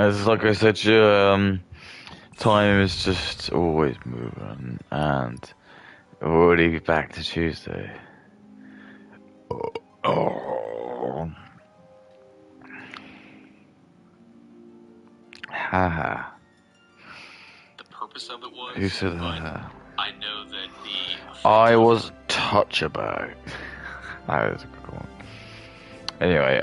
As like I said, time is just always moving, and we're already back to Tuesday. Oh, haha. The purpose of it was. Who said but that? I know that the. I was touch about. That is a good one. Anyway,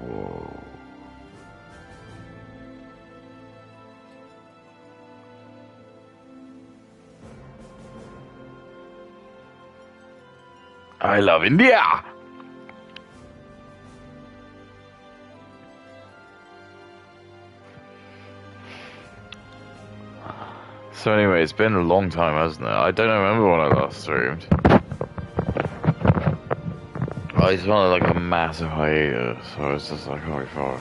whoa. I love India! So anyway, it's been a long time, hasn't it? I don't remember when I last streamed. I just wanted like a massive hiatus, so I was just like, holy fuck.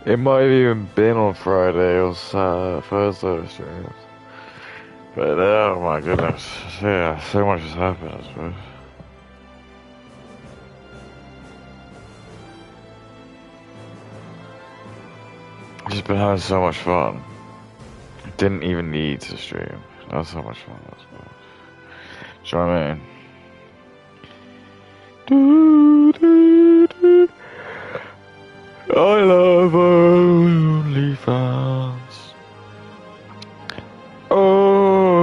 It might have even been on Friday or Thursday streams. But oh my goodness, yeah, so much has happened, I suppose. Just been having so much fun. Didn't even need to stream. That was so much fun, I suppose. Do you know what I mean? I love OnlyFans. OnlyFans.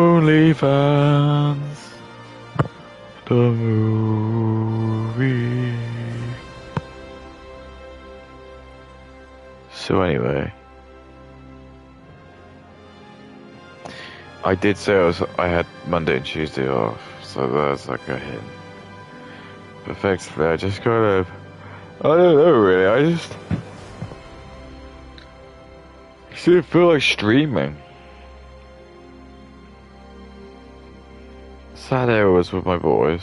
The movie. So anyway, I did say I had Monday and Tuesday off, so that's like a hint. But effectively, I just kind of, I don't know really, I just didn't feel like streaming. Saturday was with my boys.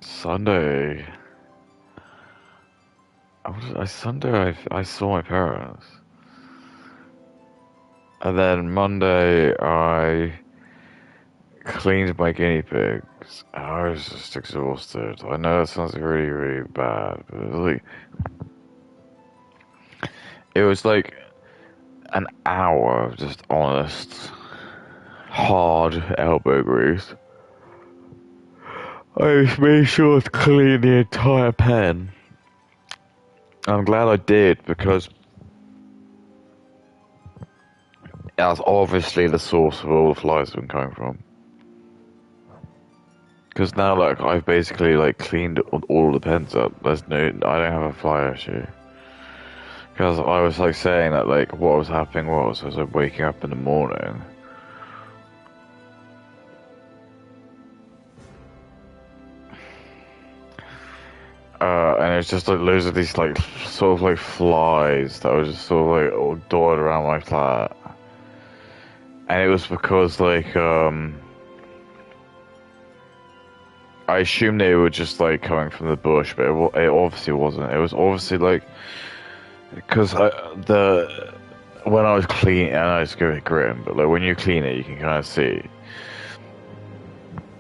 Sunday. Sunday I saw my parents. And then Monday I cleaned my guinea pigs. And I was just exhausted. I know that sounds really, really bad, but it was like an hour of just honest, hard elbow grease. I just made sure to clean the entire pen. I'm glad I did, because that's obviously the source of all the flies have been coming from. Because now, like, I've basically, like, cleaned all the pens up. I don't have a fly issue. Because I was, like, saying that, like, what was happening was, I was, like, waking up in the morning. And it was just, like, loads of these, like, sort of, like, flies that were just sort of, like, all dotted around my flat. And it was because, like, I assumed they were just, like, coming from the bush, but it obviously wasn't. It was obviously, like, because when I was cleaning, I know it's grim, but, like, when you clean it, you can kind of see.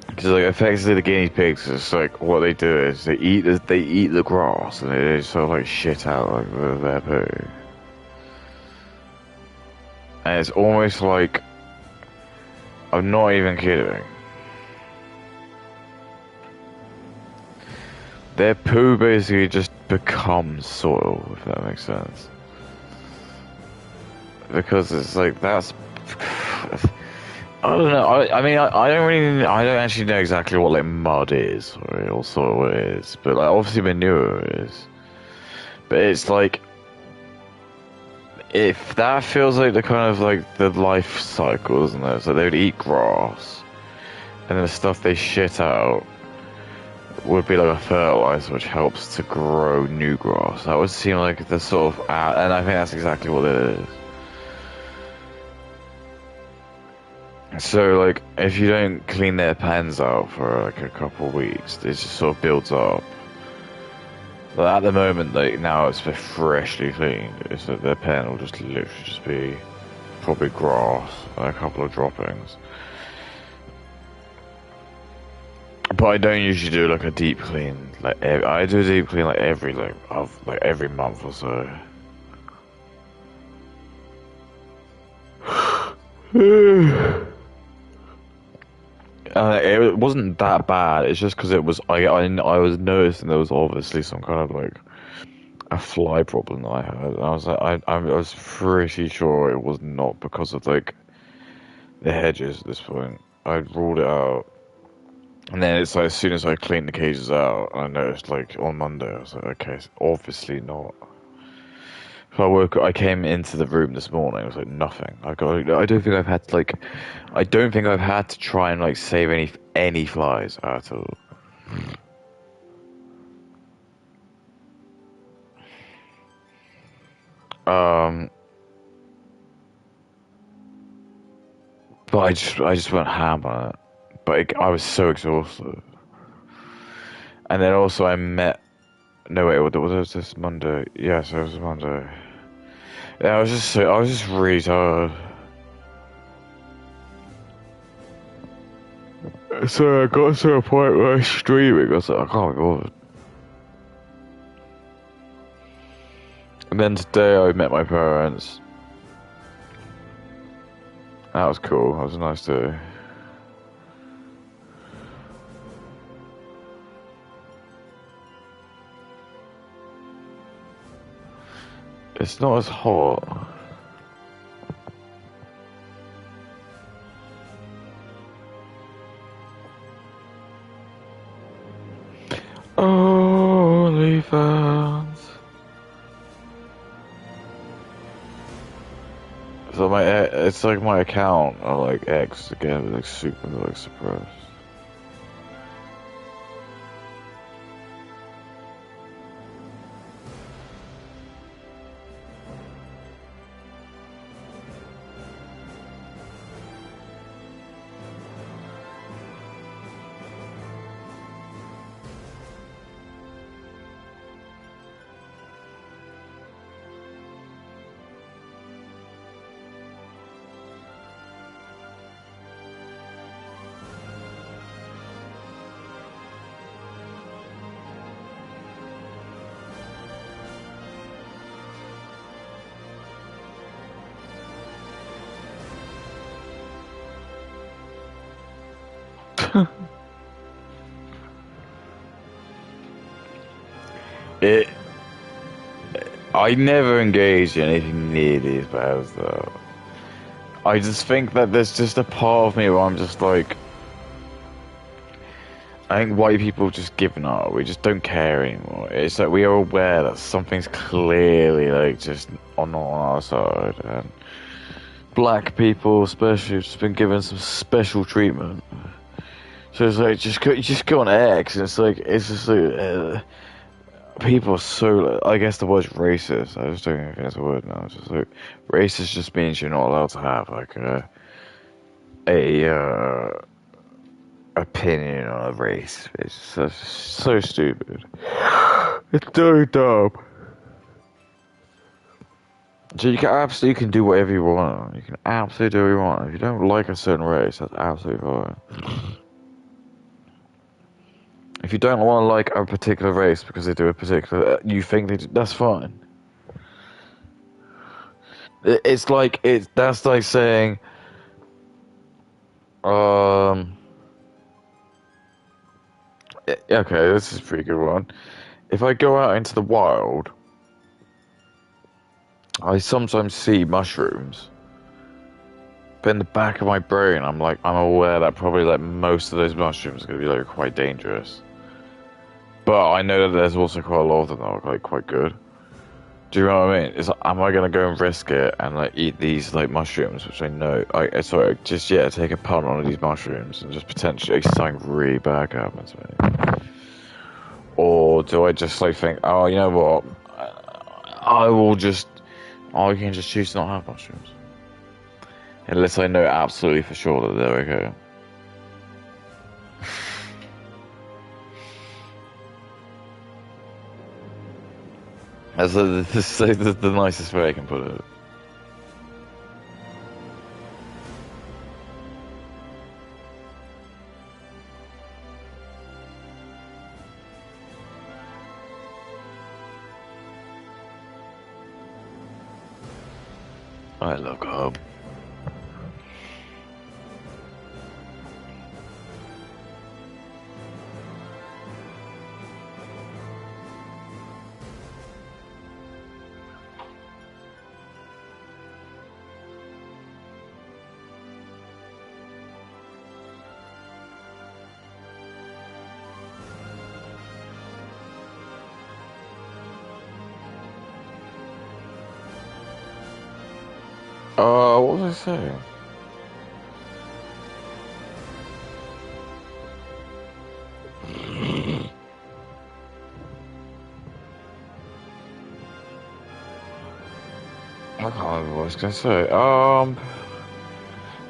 Because, like, effectively the guinea pigs is, like, what they do is they eat the grass, and they sort of, like, shit out, like, their poo. And it's almost like, I'm not even kidding, their poo basically just becomes soil, if that makes sense. Because it's like, that's, I don't know. I mean, I don't actually know exactly what like mud is or sort of what it is, but like obviously manure is. But it's like, if that feels like the kind of like the life cycle, isn't it? So they would eat grass, and then the stuff they shit out would be like a fertilizer which helps to grow new grass. That would seem like the sort of, and I think that's exactly what it is. So, like, if you don't clean their pens out for like a couple of weeks, it just sort of builds up. But at the moment, like now it's freshly cleaned. It's that their pen will just literally just be probably grass and a couple of droppings. But I don't usually do like a deep clean. Like I do a deep clean like every month or so. It wasn't that bad. It's just because it was I was noticing there was obviously some kind of like a fly problem that I had. And I was like I was pretty sure it was not because of like the hedges at this point. I ruled it out. And then it's like as soon as I cleaned the cages out, I noticed like on Monday, I was like, okay, it's obviously not. So I came into the room this morning. It was like nothing. I don't think I've had to like, I don't think I've had to try and like save any flies at all. Um, but I just went ham on it. But I was so exhausted. And then also I met. No wait, what was this Monday? Yes, it was Monday. Yeah, I was just really tired. So I got to a point where I was streaming. I was like, I can't be bothered. And then today I met my parents. That was cool. That was a nice day. It's not as hot. OnlyFans. So it's like my account or like X again, like super like suppressed. It. I never engaged in anything nearly as bad as that. I just think that there's just a part of me where I'm just like, I think white people just given up. We just don't care anymore. It's like we are aware that something's clearly like just on our side, and black people especially have just been given some special treatment. So it's like just go on X, and it's just like people are so. I guess the word's racist. I just don't even think it's a word now. It's just like racist just means you're not allowed to have like a opinion on a race. It's so stupid. It's so dumb. So you can do whatever you want. You can absolutely do what you want. If you don't like a certain race, that's absolutely fine. If you don't want to like a particular race because they do a particular, you think that's fine. That's like saying, okay, this is a pretty good one. If I go out into the wild, I sometimes see mushrooms. But in the back of my brain, I'm aware that probably like most of those mushrooms are going to be like quite dangerous. But I know that there's also quite a lot of them that are like quite good. Do you know what I mean? It's like, am I going to go and risk it and like eat these like mushrooms, which I know, take a punt on these mushrooms and just potentially something really bad happens to me? Or do I just like think, oh, you know what? I can just choose to not have mushrooms. Unless I know absolutely for sure that they're okay. That's the nicest way I can put it. I love carb. What was I saying? I can't remember what I was gonna say.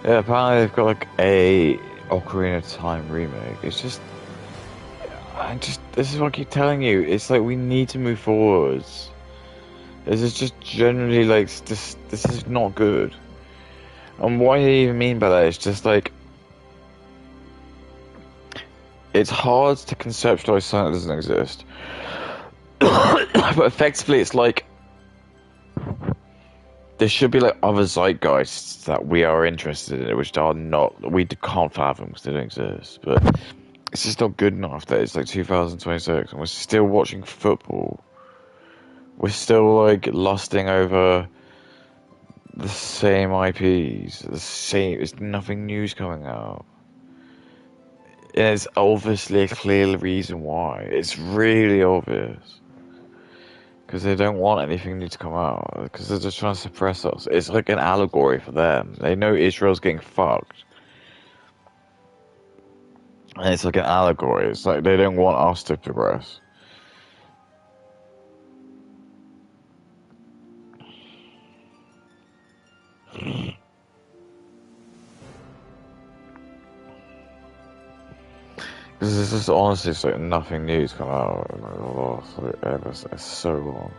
Yeah, apparently they've got like a Ocarina of Time remake. It's just, this is what I keep telling you. It's like we need to move forwards. This is just generally like this is not good. And what I even mean by that is just like it's hard to conceptualize something that doesn't exist. But effectively, it's like there should be like other zeitgeists that we are interested in, which are not we can't fathom because they don't exist. But it's just not good enough that it's like 2026 and we're still watching football. We're still like lusting over the same IPs, the same. There's nothing new's coming out. And it's obviously a clear reason why. It's really obvious. Because they don't want anything new to come out. Because they're just trying to suppress us. It's like an allegory for them. They know Israel's getting fucked. And it's like an allegory. It's like they don't want us to progress. Because it's just honestly, it's like nothing new's come out in like the last like ever. It's so long.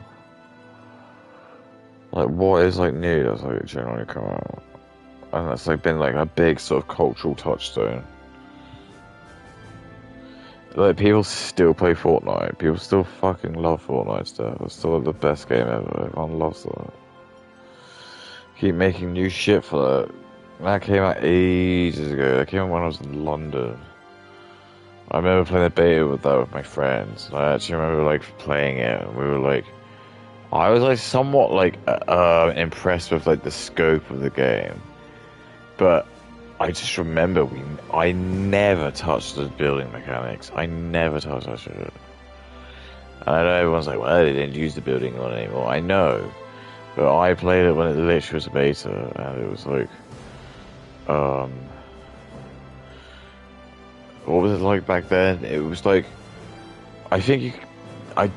Like what is like new that's like generally come out, and that's like been like a big sort of cultural touchstone. Like people still play Fortnite. People still fucking love Fortnite stuff. It's still like, the best game ever. Everyone loves that. Keep making new shit for that. That came out ages ago. That came out when I was in London. I remember playing the beta with that with my friends. I actually remember like playing it, and we were like, I was like somewhat like impressed with like the scope of the game, but I just remember I never touched the building mechanics. I never touched that shit. And I know everyone's like, well, they didn't use the building one anymore. I know, but I played it when it literally was a beta, and it was like, what was it like back then? It was like, I think you, I,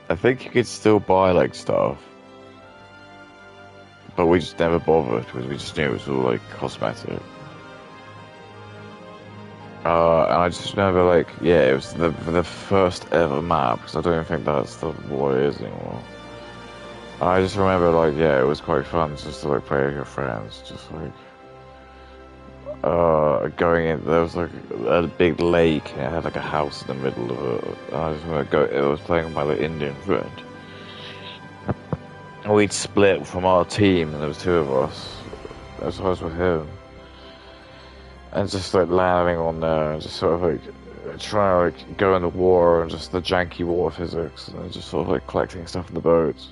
I think you could still buy like stuff, but we just never bothered because we just knew it was all like cosmetic. And I just remember like, yeah, it was the first ever map because I don't even think that's what it is anymore. And I just remember like, yeah, it was quite fun just to like play with your friends, just like going in. There was like a big lake and it had like a house in the middle of it. And I just remember I was playing with my like Indian friend. And we'd split from our team, and there was two of us. As I was with him. And just like landing on there and just sort of like trying to like go in the war and just the janky water physics and just sort of like collecting stuff in the boats.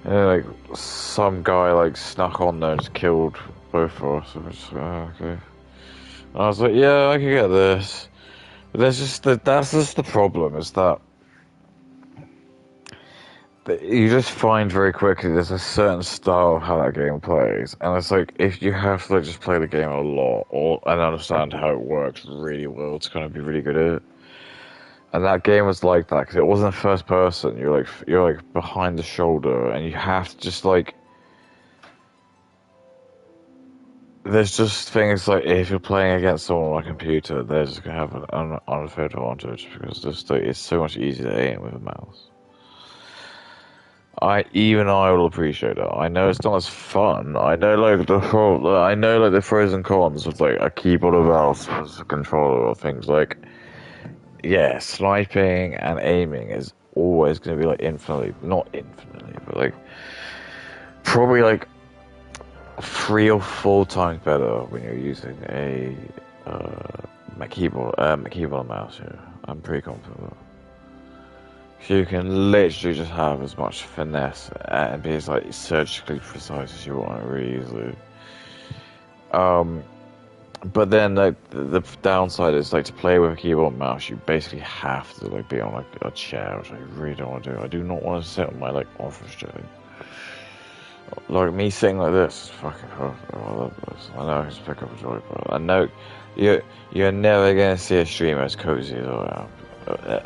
And then like some guy like snuck on there and just killed both of us. And we're just like, oh, okay. And I was like, yeah, I can get this. But that's just the problem, is that you just find very quickly there's a certain style of how that game plays, and it's like if you have to like just play the game a lot and understand how it works really well to kind of be really good at it. And that game was like that because it wasn't first person. You're like behind the shoulder, and you have to just like. There's just things like if you're playing against someone on a computer, they're just gonna have an unfair advantage because just like, it's so much easier to aim with a mouse. I will appreciate it. I know it's not as fun. I know like the pros and cons of like a keyboard or mouse as a controller or things like yeah, sniping and aiming is always going to be like infinitely, not infinitely, but like probably like 3 or 4 times better when you're using a keyboard and mouse here. I'm pretty confident of that. So you can literally just have as much finesse and be as like surgically precise as you want really easily. But then like the downside is like to play with a keyboard and mouse, you basically have to like be on like a chair, which I really don't want to do. I do not want to sit on my like office chair. Like me sitting like this is fucking perfect. I love this. I know I can just pick up a joypad. I know you're never gonna see a streamer as cozy as I am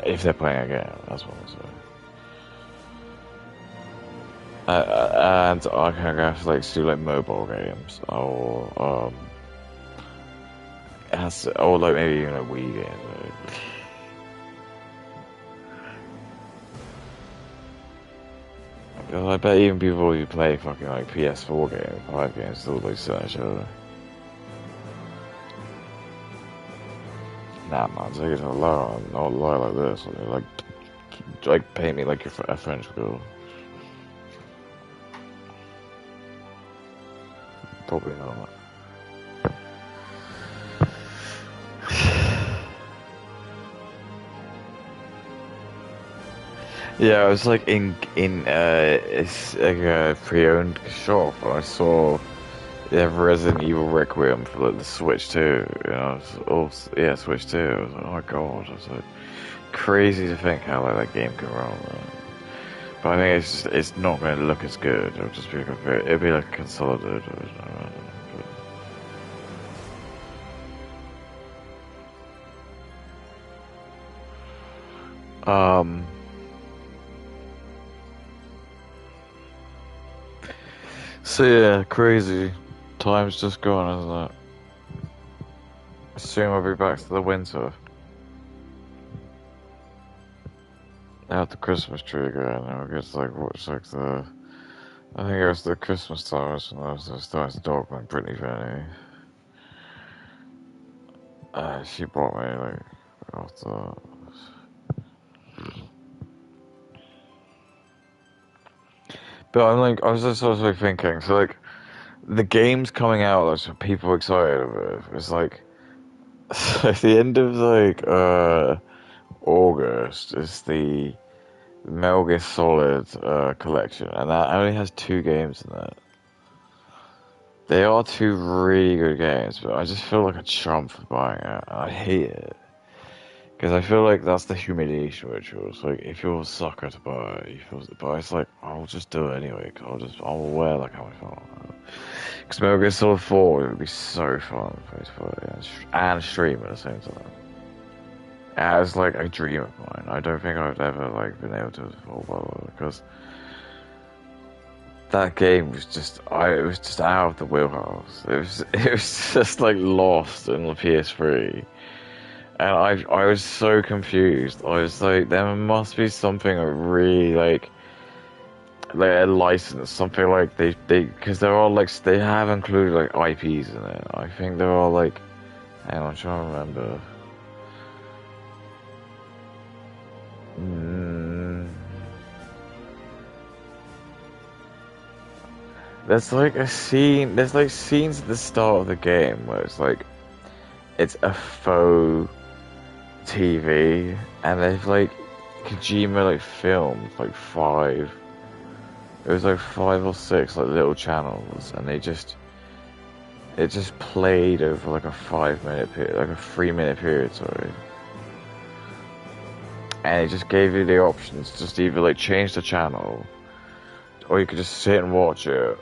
if they're playing a game. That's what I'm saying. And I can have to like do like mobile games or like maybe even a Wii game. Because I bet even people who play fucking like PS4 games, 5 games, still like sit on each other. Nah, man, take it to a lie, not lie like this. Like paint me like you're a French girl. Probably not. Yeah, I was like in it's like a pre-owned shop, and I saw they have Resident Evil Requiem for like the Switch 2. You know, yeah, Switch 2. I was like, oh my god, I was like, crazy to think how like that game can run. But I think it's not going to look as good. It'll just be like it'll be like a consolidated version. So yeah, crazy. Time's just gone, isn't it? Soon we'll be back to the winter. Out the Christmas tree again, and we'll get to like watch like I think it was the Christmas time, and I was starting to dog like Brittany Fanny. She bought me like after. But I was just sort of like thinking, so like the games coming out that people are excited with, it's like at the end of like August is the Metal Gear Solid collection, and that only has 2 games in it. They are 2 really good games, but I just feel like a chump for buying it. I hate it. Because I feel like that's the humiliation ritual. It's like, if you're a sucker to buy it, you feel, but it's like, I'll just do it anyway, because I'll wear like how I feel. Because Metal Gear Solid 4 it would be so fun and stream at the same time. As like a dream of mine. I don't think I've ever like been able to before, because that game was just it was just out of the wheelhouse. It was just like lost in the PS3. And I was so confused. I was like, there must be something really like a license, something like they because they're all like they have included like IPs in it. I think they're all like, hang on, I'm trying to remember. There's like a scene. There's like scenes at the start of the game where it's like it's a faux TV, and they've like Kojima like filmed like 5. It was like 5 or 6 like little channels, and it just played over like a 5-minute period, like a 3-minute period, sorry. And it just gave you the options to just either like change the channel, or you could just sit and watch it,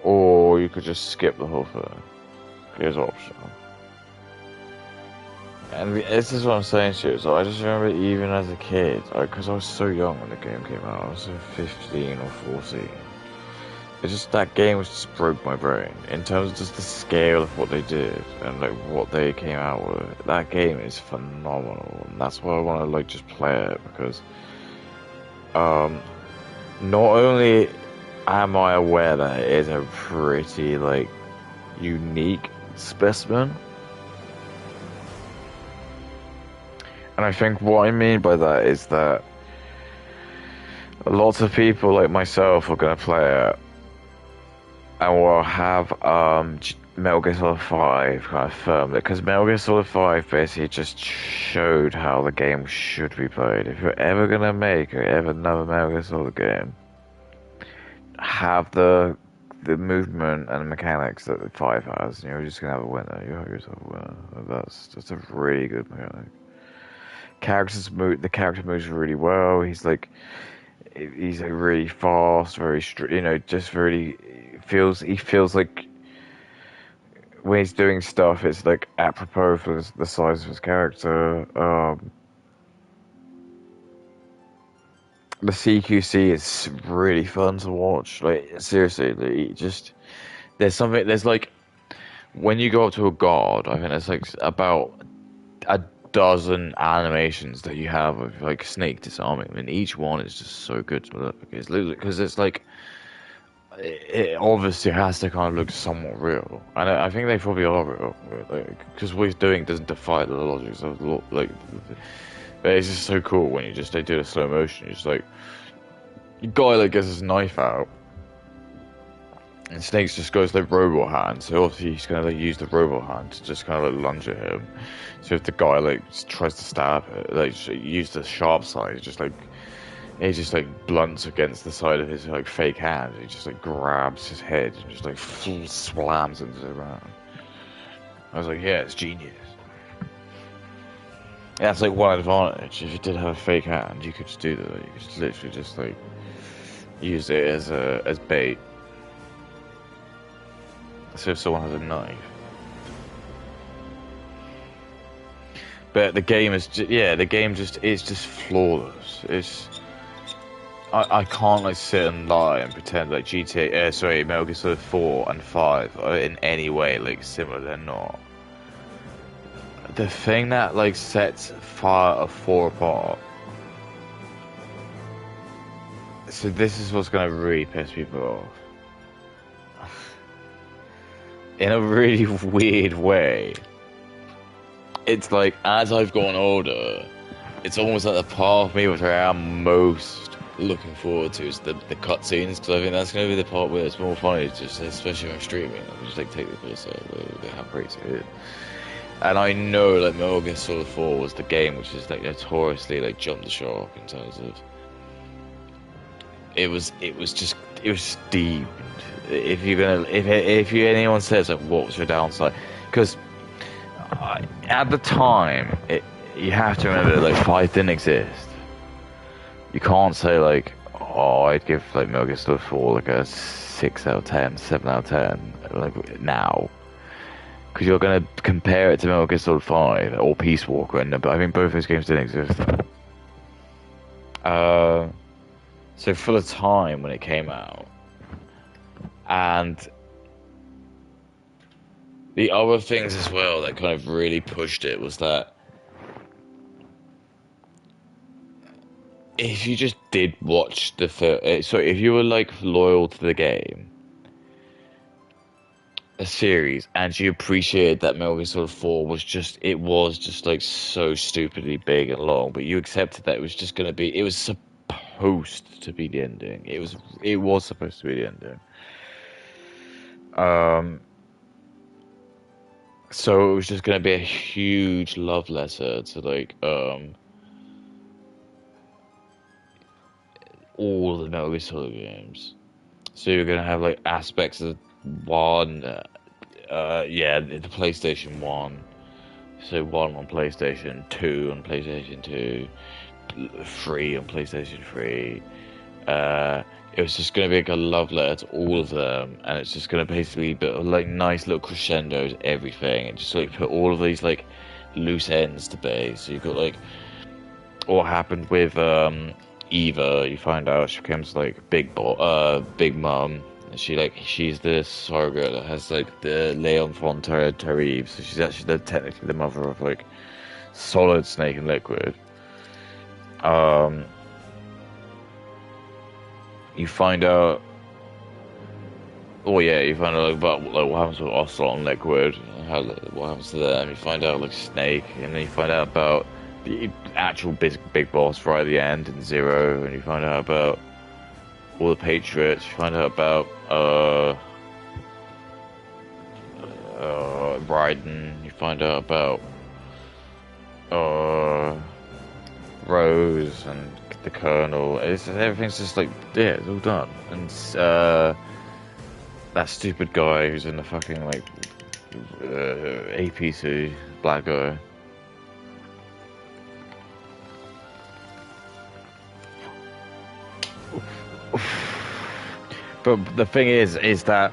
or you could just skip the whole thing. Here's optional. And this is what I'm saying to you. So I just remember even as a kid, because I was so young when the game came out. I was 15 or 14. It just that game was just broke my brain in terms of just the scale of what they did and like what they came out with. That game is phenomenal, and that's why I want to like just play it because not only am I aware that it is a pretty like unique specimen, and I think what I mean by that is that lots of people like myself are gonna play it and we'll have Metal Gear Solid 5 kind of firm because Metal Gear Solid 5 basically just showed how the game should be played. If you're ever gonna make another Metal Gear Solid game, have the movement and mechanics that the 5 has, and you're just gonna have a winner. You have yourself a winner. That's a really good mechanic. The character moves really well. He's like really fast, just really he feels like when he's doing stuff, it's like apropos for the size of his character. The CQC is really fun to watch. Like seriously, there's like when you go up to a god, I think there's like about a dozen animations that you have of like Snake disarming him, and each one is just so good to look. Because it's like it obviously has to kind of look somewhat real, and I think they probably are real. Because what he's doing doesn't defy the logic of like. But it's just so cool when they do the slow motion. You're just like, the guy like gets his knife out, and Snakes just goes like robot hand. So obviously he's gonna like use the robot hand to just kind of like lunge at him. So if the guy like tries to stab it, like use the sharp side, he just like blunts against the side of his like fake hand. He just like grabs his head and just like full slams into the ground. I was like, yeah, it's genius. That's like one advantage. If you did have a fake hand, you could just do that. You could just literally just like use it as bait. So if someone has a knife. But the game is it's just flawless. I can't like sit and lie and pretend like Metal Gear Solid 4 and 5 are in any way like similar. They're not. The thing that like sets 4 apart. So this is what's gonna really piss people off. In a really weird way. It's like as I've gone older, it's almost like the part of me which I am most looking forward to is the cutscenes, because I think that's gonna be the part where it's more funny, just especially when I'm streaming. I just like take the piss out of how great it is. And I know like Metal Gear Solid 4 was the game which is like notoriously like jumped the shark in terms of it was steamed. If anyone says like what was your downside, because at the time you have to remember that like 5 didn't exist. You can't say like, oh, I'd give like Metal Gear Solid 4 like a 6 out of 10, 7 out of 10 like now. Because you're going to compare it to Metal Gear Solid 5 or Peace Walker, and I think both those games didn't exist. So for the time when it came out, and the other things as well that kind of really pushed it was that if you just did watch the if you were like loyal to the game, a series, and you appreciated that Metal Gear Solid 4 was just like so stupidly big and long, but you accepted that it was just gonna be, it was supposed to be the ending. It was supposed to be the ending. So it was just gonna be a huge love letter to like all the Metal Gear Solid games. So you're gonna have like aspects of one, the PlayStation 1. So 1 on PlayStation 2 on PlayStation 2, 3 on PlayStation 3. It was just going to be like a love letter to all of them, and it's just going to basically be like nice little crescendos, everything, and just like put all of these like loose ends to be. So you've got like what happened with Eva. You find out she becomes like big mom. And she's the surrogate that has like the Leon von Terrive. So she's actually technically the mother of like Solid, Snake, and Liquid. You find out. Oh yeah, you find out about like what happens with Ocelot and Liquid, what happens to them. You find out like Snake, and then you find out about the actual big boss right at the end in Zero, and you find out about all the Patriots. You find out about Raiden. You find out about Rose and the Colonel. Everything's just like it's all done, and that stupid guy who's in the fucking like APC black guy. But the thing is that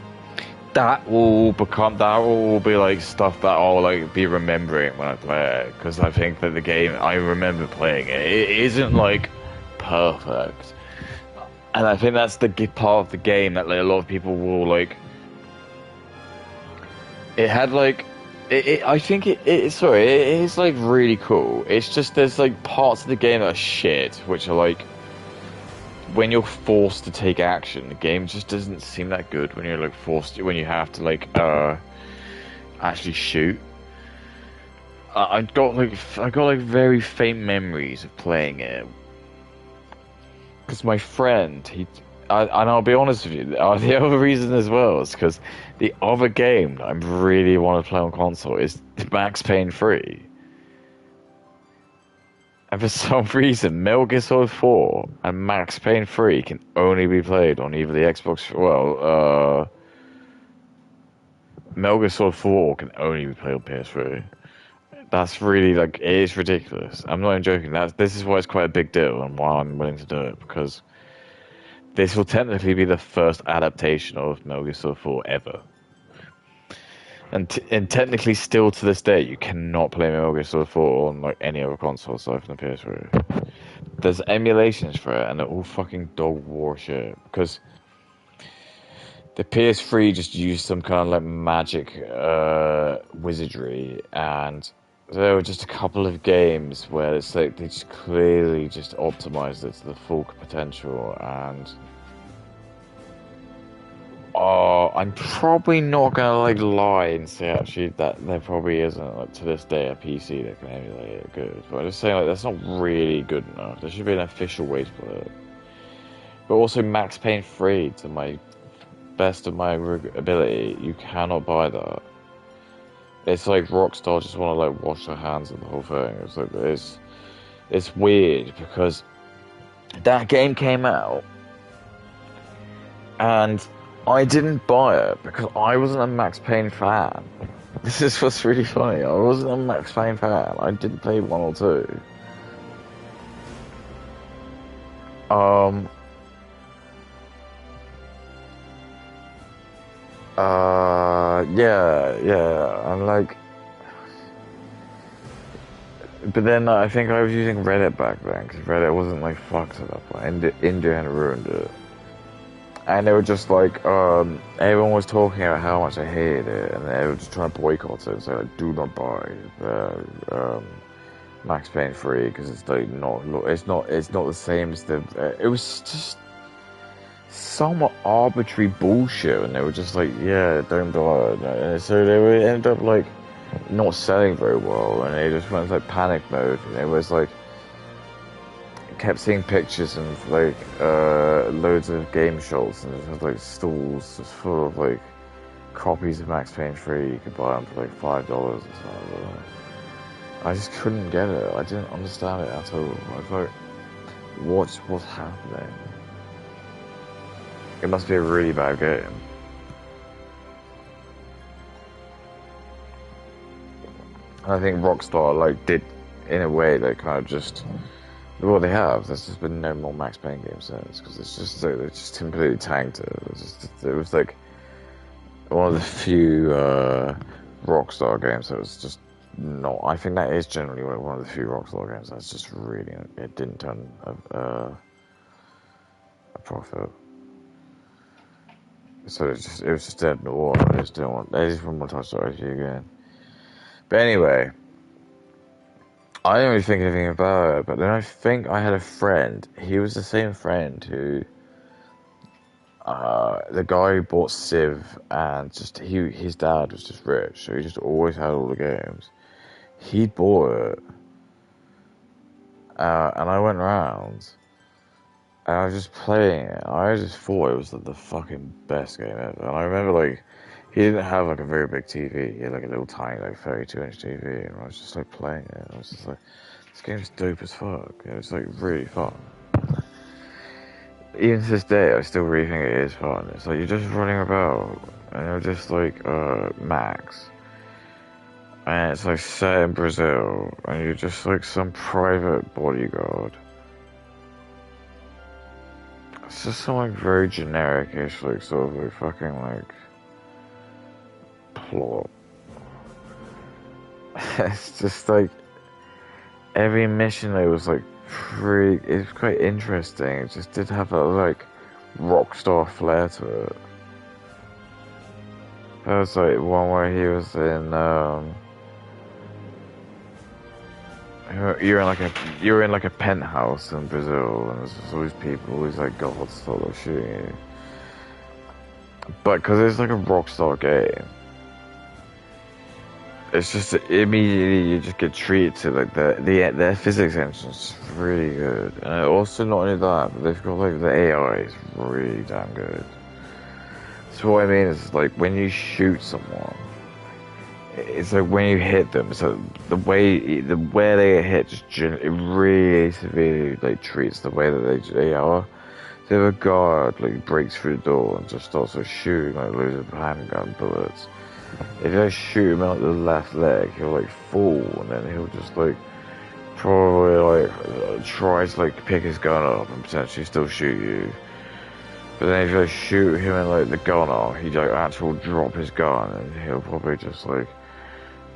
will be like stuff that I'll like be remembering when I play it, because I think that the game, I remember playing it. It isn't like perfect, and I think that's the part of the game that like a lot of people will like. It had like, I think it is like really cool. It's just there's like parts of the game that are shit, which are like, when you're forced to take action, the game just doesn't seem that good when you're like when you have to like actually shoot. I got like very faint memories of playing it, because my friend and I'll be honest with you, the other reason as well is because the other game that I really want to play on console is Max Payne 3. And for some reason, Metal Gear Solid 4 and Max Payne 3 can only be played on either the Xbox. Metal Gear Solid 4 can only be played on PS3. That's really like, it is ridiculous. I'm not even joking. This is why it's quite a big deal and why I'm willing to do it, because this will technically be the first adaptation of Metal Gear Solid 4 ever. And technically, still to this day, you cannot play Metal Gear Solid 4 on like any other console aside from the PS3. There's emulations for it, and they're all fucking dog war shit. Because the PS3 just used some kind of like magic wizardry, and there were just a couple of games where it's like they just clearly just optimized it to the full potential, and I'm probably not gonna like lie and say actually that there probably isn't like to this day a PC that can emulate it good. But I'm just saying like that's not really good enough. There should be an official way to play it. But also Max Payne 3, to my best of my ability, you cannot buy that. It's like Rockstar just want to like wash their hands of the whole thing. It's like it's weird because that game came out and I didn't buy it because I wasn't a Max Payne fan. This is what's really funny. I wasn't a Max Payne fan. I didn't play 1 or 2. Yeah. I'm like, but then I think I was using Reddit back then because Reddit wasn't like fucked it up. India had ruined it. And they were just like, everyone was talking about how much I hated it, and they were just trying to boycott it and say, like, do not buy Max Payne 3 because it's like it's not the same as the. It was just somewhat arbitrary bullshit, and they were just like, yeah, don't buy it, and so they would end up like not selling very well, and they just went into like panic mode, and it was like. Kept seeing pictures and like loads of game shops and just had like stalls just full of like copies of Max Payne 3. You could buy them for like $5 or something. I just couldn't get it. I didn't understand it at all. I was like, what's happening? It must be a really bad game. And I think Rockstar like did in a way they kind of just. Well, they have. There's just been no more Max Payne games since, because it's just like, they just completely tanked it. It was like one of the few Rockstar games that was just not. I think that is generally one of the few Rockstar games that's just really, it didn't turn a profit. So it was just dead in the water. I just didn't want to touch that issue again. But anyway, I didn't really think anything about it. But then I think I had a friend. He was the same friend who, the guy who bought Civ, and his dad was just rich, so he just always had all the games. He bought it, and I went around. And I was just playing it. I just thought it was like the fucking best game ever. And I remember like he didn't have like a very big TV. He had like a little tiny like 32-inch TV. And I was just like playing it. I was just like, this game's dope as fuck. It was like really fun. Even to this day, I still really think it is fun. It's like you're just running about and you're just like Max. And it's like set in Brazil and you're just like some private bodyguard. It's just some like very generic-ish, like sort of like fucking like plot. It's just like every mission it was like it was quite interesting. It just did have a like Rockstar flair to it. There was like one where he was in you're in like a penthouse in Brazil, and there's just all these people, all these like gods sort of shooting you. But because it's like a Rockstar game, it's just immediately you just get treated to like their physics engine is really good, and also not only that, but they've got like the AI is really damn good. So what I mean is like when you shoot someone. It's like when you hit them, so where they get hit just it really severely like treats the way that they are. So if a guard like breaks through the door and just starts like shooting like loads of handgun bullets, if you like shoot him in like the left leg, he'll like fall and then he'll just like probably like try to like pick his gun up and potentially still shoot you. But then if you like shoot him in like the gunner, he like actually will drop his gun and he'll probably just like.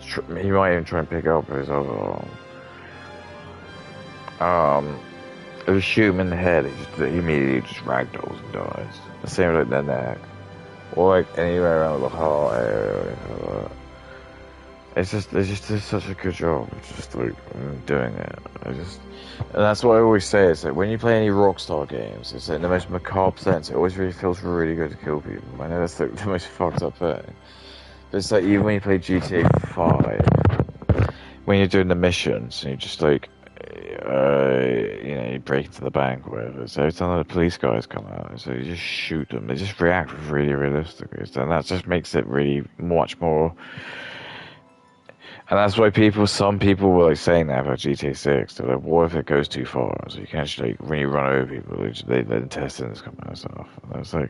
He might even try and pick up his other arm. If you shoot him in the head, he immediately just ragdolls and dies. The same with like their neck. Or like anywhere around the heart area. They just did such a good job of just like doing it. And that's what I always say, is that when you play any Rockstar games, it's in the most macabre sense, it always really feels really good to kill people. I know that's the most fucked up thing. It's like even when you play GTA 5, when you're doing the missions and you just like, you break into the bank or whatever. So every time the police guys come out, so you just shoot them. They just react really realistically, and that just makes it really much more. And that's why some people were like saying that about GTA 6. They're like, what if it goes too far? So you can actually like when you run over people, they let intestines come out and stuff. And I was like.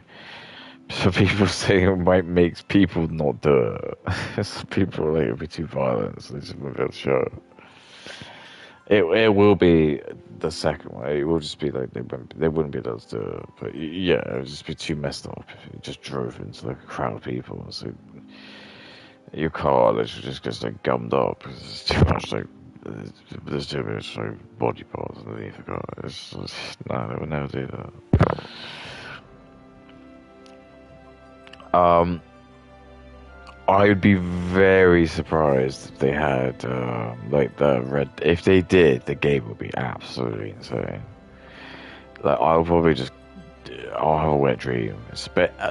So people saying it might make people not do it. Some people are like it'll be too violent, so they just won't be able to show it. It will be the second one. It will just be like they wouldn't be able to do it. But yeah, it would just be too messed up if you just drove into like a crowd of people. So your car literally just gets like gummed up. There's too much like there's too much like body parts underneath the car. No, they would never do that. I would be very surprised if they had like the red. If they did, the game would be absolutely insane. Like I'll have a wet dream.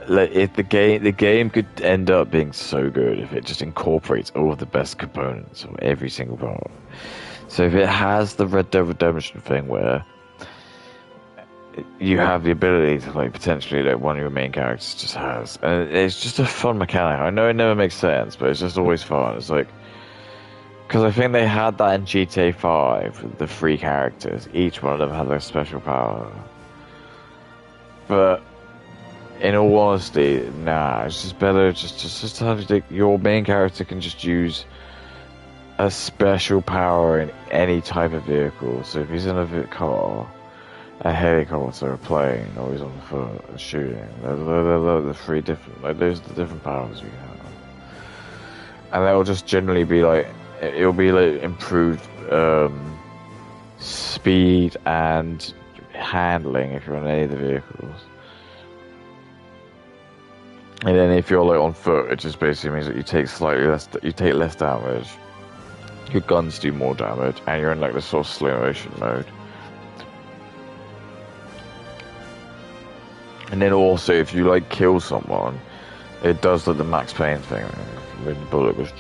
Like if the game could end up being so good if it just incorporates all of the best components of every single part. So if it has the Red Dead Redemption thing where you have the ability to like potentially like one of your main characters just has, and it's just a fun mechanic. I know it never makes sense, but it's just always fun. It's like because I think they had that in GTA 5, the 3 characters, each one of them had their special power. But in all honesty, nah, it's just better just to have like, your main character can just use a special power in any type of vehicle. So if he's in a car, a helicopter, a plane, or he's on foot and shooting. They're the 3 different, like those are the different powers you have. And they'll just generally be like, it'll be like improved speed and handling if you're on any of the vehicles. And then if you're like on foot, it just basically means that you take less damage. Your guns do more damage, and you're in like this sort of slow motion mode. And then also, if you like kill someone, it does like the Max Payne thing when the bullet goes.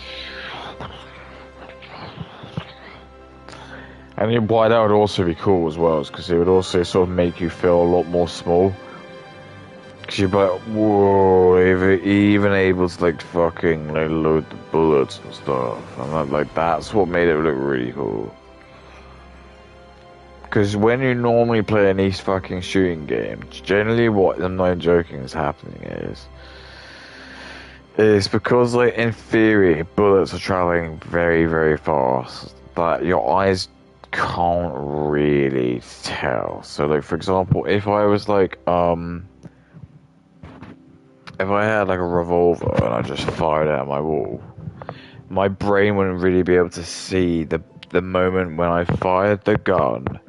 And why that would also be cool as well is because it would also sort of make you feel a lot more small. Because you're like, whoa, even able to like fucking like load the bullets and stuff. And like that's what made it look really cool. Because when you normally play in these fucking shooting games, generally what, I'm not joking, is happening is because like in theory bullets are traveling very, very fast, but your eyes can't really tell. So like for example, if I was like if I had like a revolver and I just fired it at my wall, my brain wouldn't really be able to see the moment when I fired the gun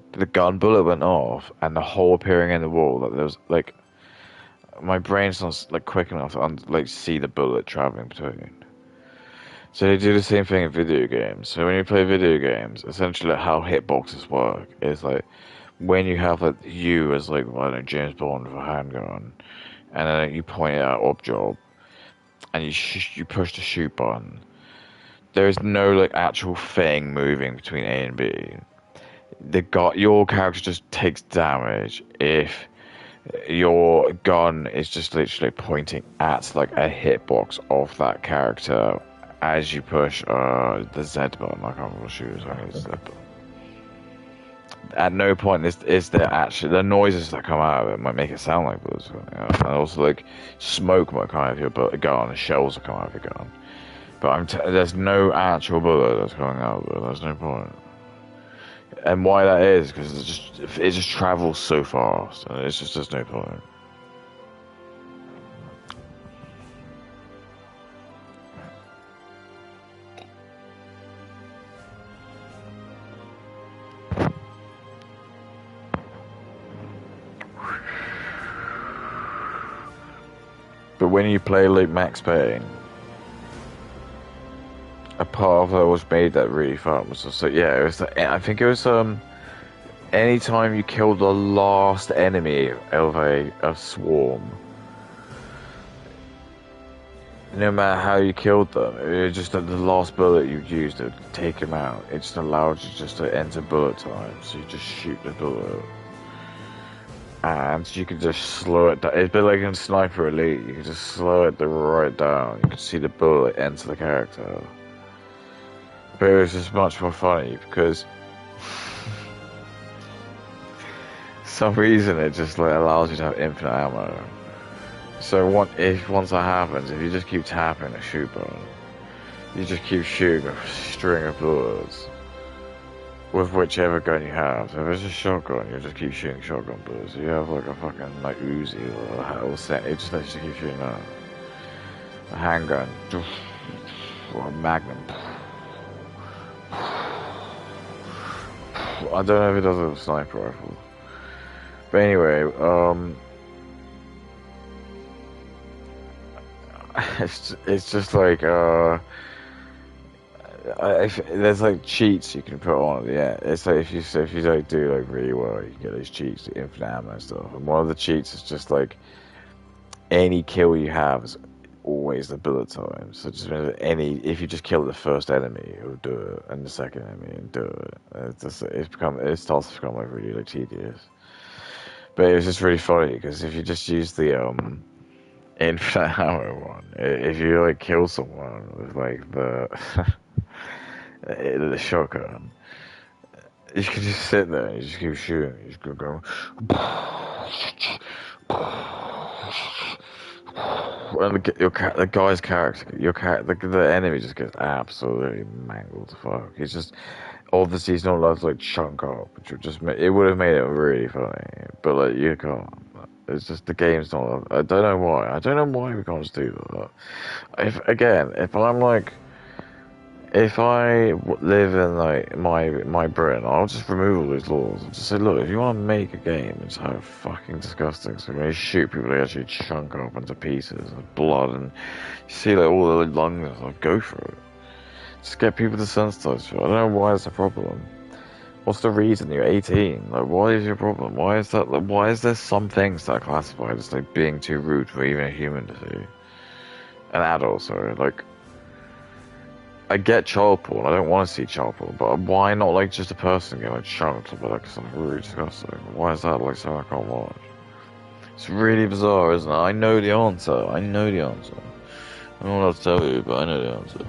bullet went off and the hole appearing in the wall. That there was like my brain's not like quick enough to like see the bullet traveling between. So they do the same thing in video games. So when you play video games, essentially how hitboxes work is like when you have like you as like, I don't know, James Bond with a handgun, and then you point it at job, and you push the shoot button. There is no like actual thing moving between A and B. Your character just takes damage if your gun is just literally pointing at like a hitbox of that character as you push the Z button. I can't remember what shoot is. I think it's Z button. At no point is there actually the noises that come out of it might make it sound like bullets coming out, and also like smoke might come out of your gun, and shells will come out of your gun. But there's no actual bullet that's coming out of it. There's no point. And why that is because it just travels so fast, and it's just there's no point. But when you play like Max Payne, a part of it was made that really fun was just like, yeah, it was I think it was anytime you kill the last enemy of a swarm, no matter how you killed them, it was just that the last bullet you used to take him out, it just allowed you just to enter bullet time, so you just shoot the bullet. And you can just slow it down. It's a bit like in Sniper Elite, you can just slow it right down. You can see the bullet enter the character. But it was just much more funny because for some reason it just like allows you to have infinite ammo. So once that happens, if you just keep tapping the shoot button, you just keep shooting a string of bullets with whichever gun you have. So if it's a shotgun, you just keep shooting shotgun bullets. If you have like a fucking like Uzi or set, it just lets you keep shooting that. A handgun or a Magnum. I don't know if it does with a sniper rifle. But anyway, it's just like there's like cheats you can put on at the end. It's like if you like do like really well, you get these cheats, the infinite ammo and stuff. And one of the cheats is just like any kill you have is always the bullet time. So just if you just kill the first enemy, it'll do it, and the second enemy, it'll do it. It starts to become like really like tedious. But it was just really funny because if you just use the infinite ammo one, if you like kill someone with like the shotgun, you can just sit there and you just keep shooting. You just go. And the guy's character, the enemy just gets absolutely mangled to fuck. He's just obviously he's not allowed to like chunk up, which it would have made it really funny, but like you can't. It's just the game's not. I don't know why. I don't know why we can't just do that. If I'm like, If live in like my Britain, I'll just remove all these laws. I'll just say, look, if you want to make a game, it's how fucking disgusting. So when you shoot people, they actually chunk up into pieces of blood, and you see like all the lungs. Like, go for it. Just get people to sensitize to it. I don't know why it's a problem. What's the reason you're 18? Like, what is your problem? Why is that? Like, why is there some things that are classified as like being too rude for even a human to see? An adult, sorry. Like, I get child porn. I don't want to see child porn, but why not like just a person getting like chunked or like something really disgusting? Why is that like something I can't watch? It's really bizarre, isn't it? I know the answer. I know the answer. I don't know what to tell you, but I know the answer.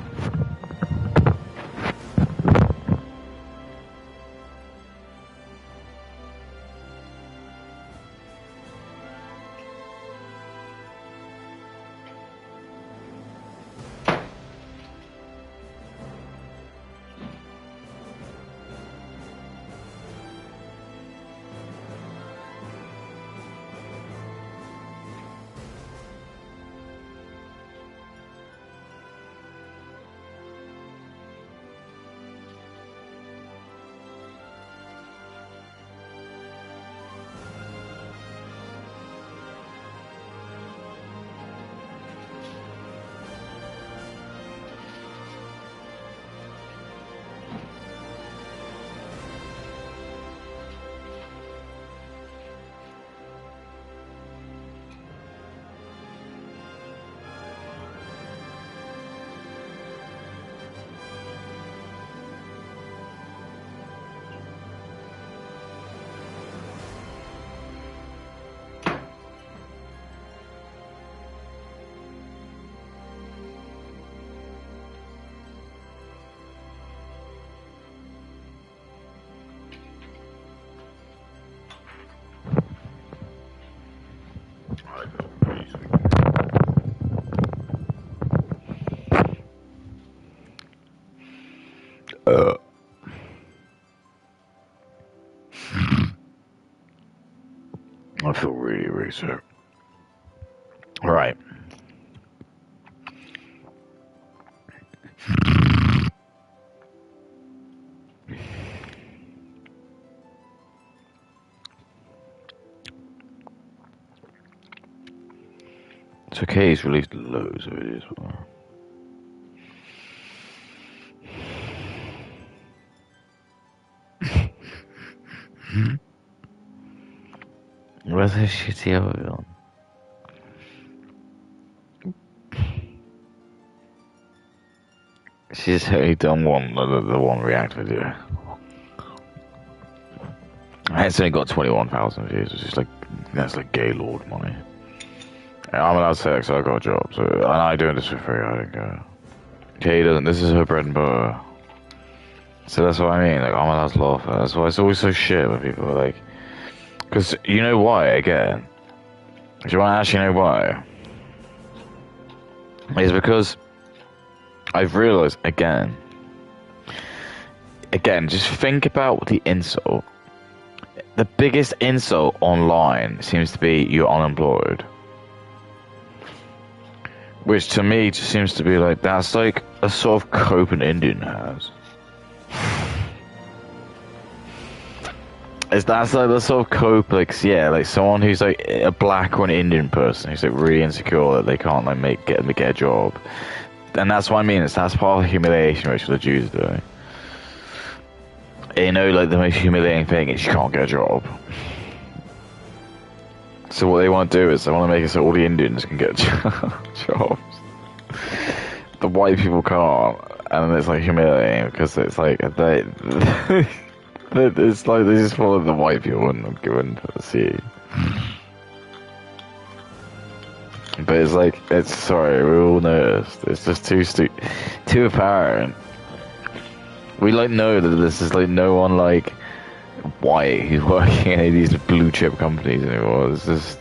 I feel really, really sick. Right. It's okay, he's released loads of videos. Where's this shitty over on? She's only done one, the one React video. It's only got 21,000 views, which is like, that's like gay lord money. I'm allowed to say that because I got a job, so, and I'm doing this for free, I don't care. Kay doesn't, this is her bread and butter. So that's what I mean, like, I'm allowed to laugh at it. That's why it's always so shit when people are like, because you know why, again? Do you want to actually know why? It's because I've realised, again, just think about the insult. The biggest insult online seems to be you're unemployed. Which to me just seems to be like, that's like a sort of cope an Indian has. That's like the sort of cope, like, yeah, like someone who's like a black or an Indian person who's like really insecure that they can't like get a job. And that's what I mean, that's part of the humiliation which the Jews are doing. You know, like the most humiliating thing is you can't get a job. So what they want to do is they want to make it so all the Indians can get jobs. The white people can't, and it's like humiliating because it's like they it's like they just follow the white people and go into the sea. But it's like, it's, sorry, we all noticed. It's just too apparent. We like know that this is like no one like white who's working in any of these blue chip companies anymore. It's just,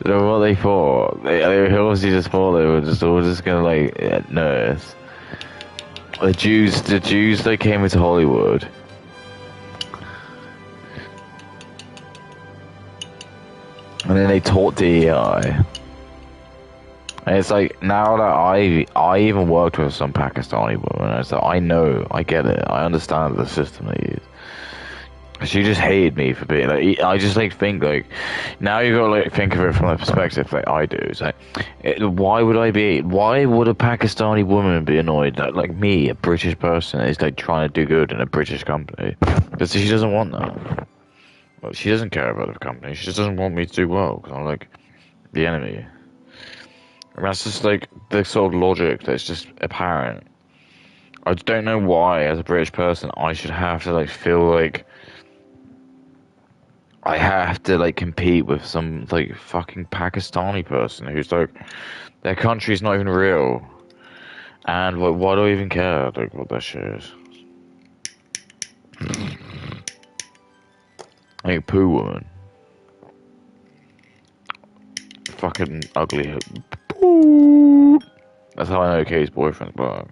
I don't know what they thought. They obviously just thought they were just all just gonna like notice. The Jews they came into Hollywood. And then they taught DEI. And it's like now that I even worked with some Pakistani woman, it's like I know, I get it, I understand the system they use. She just hated me for being like. I just like think like, now you gotta like think of it from the perspective like I do. It's like, why would I be? Why would a Pakistani woman be annoyed that like me, a British person, is like trying to do good in a British company? Because she doesn't want that. Well, she doesn't care about the company. She just doesn't want me to do well because I'm like the enemy. And that's just like the sort of logic that's just apparent. I don't know why, as a British person, I should have to like feel like I have to like compete with some like fucking Pakistani person who's like their country's not even real, and like why do I even care like what that shit is? Like poo woman, fucking ugly. Poo. That's how I know Kay's boyfriend's black.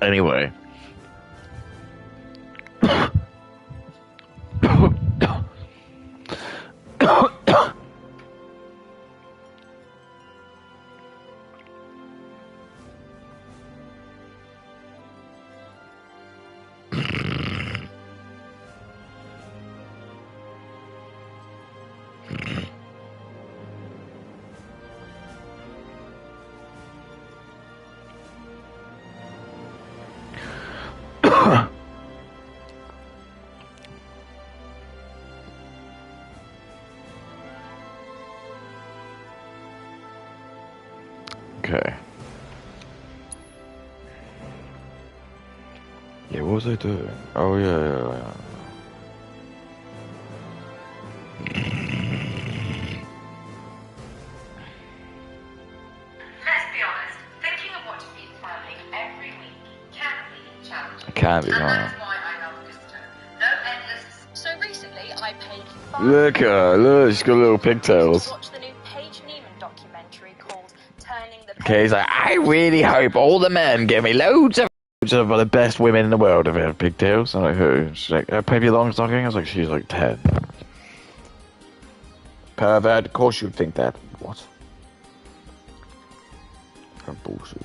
Anyway. Okay. Yeah, what was I doing? Oh yeah. Candy, huh? So recently, I paid Look, she's got little pigtails. to watch the new Paige Neiman documentary called "Turning the Page." Okay, he's like, I really hope all the men give me loads of the best women in the world if they have pigtails. I'm like, who? She's like, Pippi Longstocking? I was like, she's like 10. Pervert, of course you'd think that. What? What bullshit.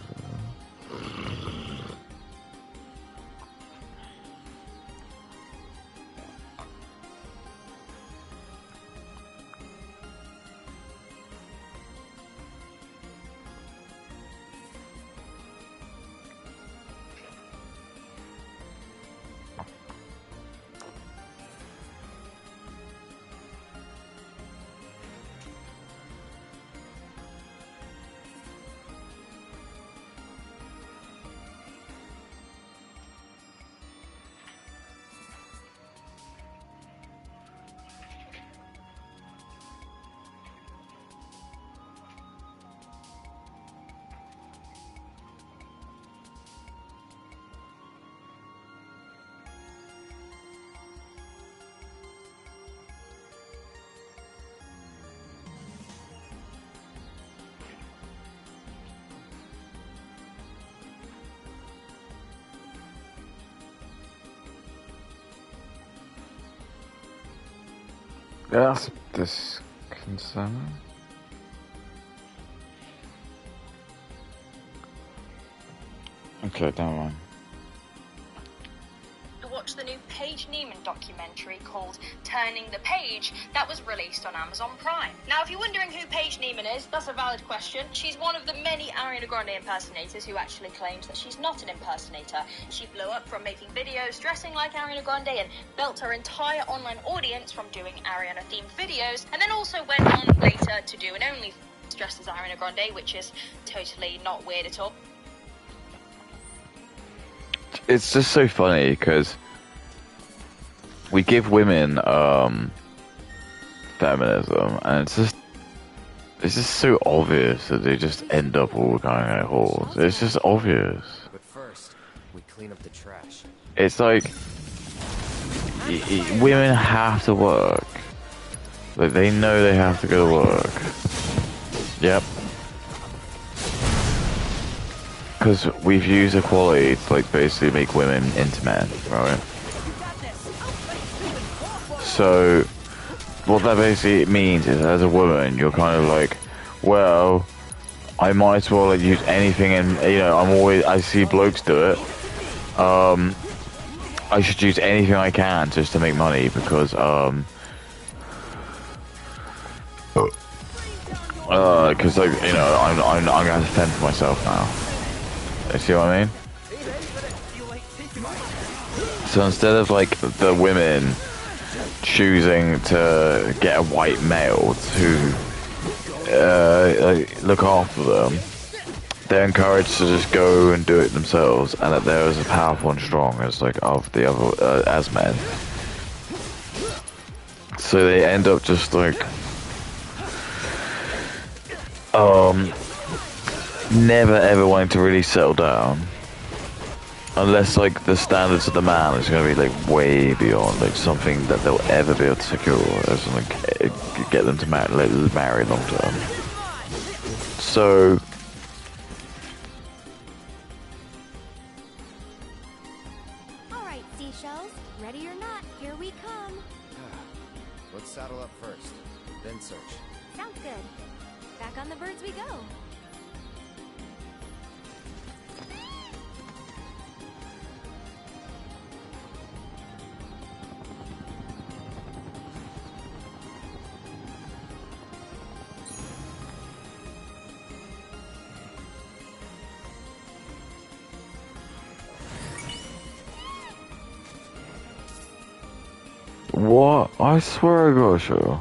That's disconcerting. Okay, don't mind. To watch the new Paige Neiman documentary called "Turning the Page" that was released on Amazon Prime. Now, if you're wondering who Paige Neiman is, that's a valid question. She's one of the many Ariana Grande impersonators who actually claims that she's not an impersonator. She blew up from making videos dressing like Ariana Grande and built her entire online audience from doing Ariana-themed videos, and then also went on later to do an OnlyFans dressed as Ariana Grande, which is totally not weird at all. It's just so funny because we give women feminism, and it's just so obvious that they just end up all going like whores. It's just obvious. But first, we clean up the trash. It's like women have to work. Like, they know they have to go to work. Yep. Because we've used equality to, like, basically make women into men, right? So, what that basically means is, as a woman, you're kind of like, well, I might as well, like, use anything, and, you know, I see blokes do it. I should use anything I can just to make money, because, because, like, you know, I'm gonna have to fend for myself now. You see what I mean? So instead of, like, the women choosing to get a white male to look after them, they're encouraged to just go and do it themselves, and that they're as powerful and strong as, like, of the other as men. So they end up just, like, never ever wanting to really settle down, unless, like, the standards of the man is going to be, like, way beyond, like, something that they'll ever be able to secure, as in, like, get them to marry long term. So alright, seashells, ready or not, here we come. Let's saddle up first, then search. Sounds good. Back on the birds we go. what? I swear I got a show.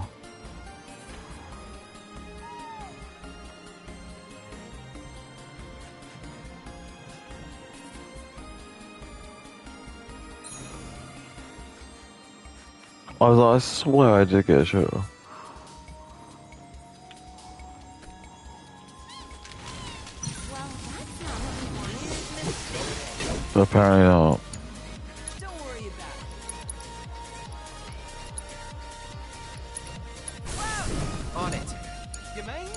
I swear I did get a show. Well, that's not what we wanted. But apparently not. Don't worry about it. On it. You mean?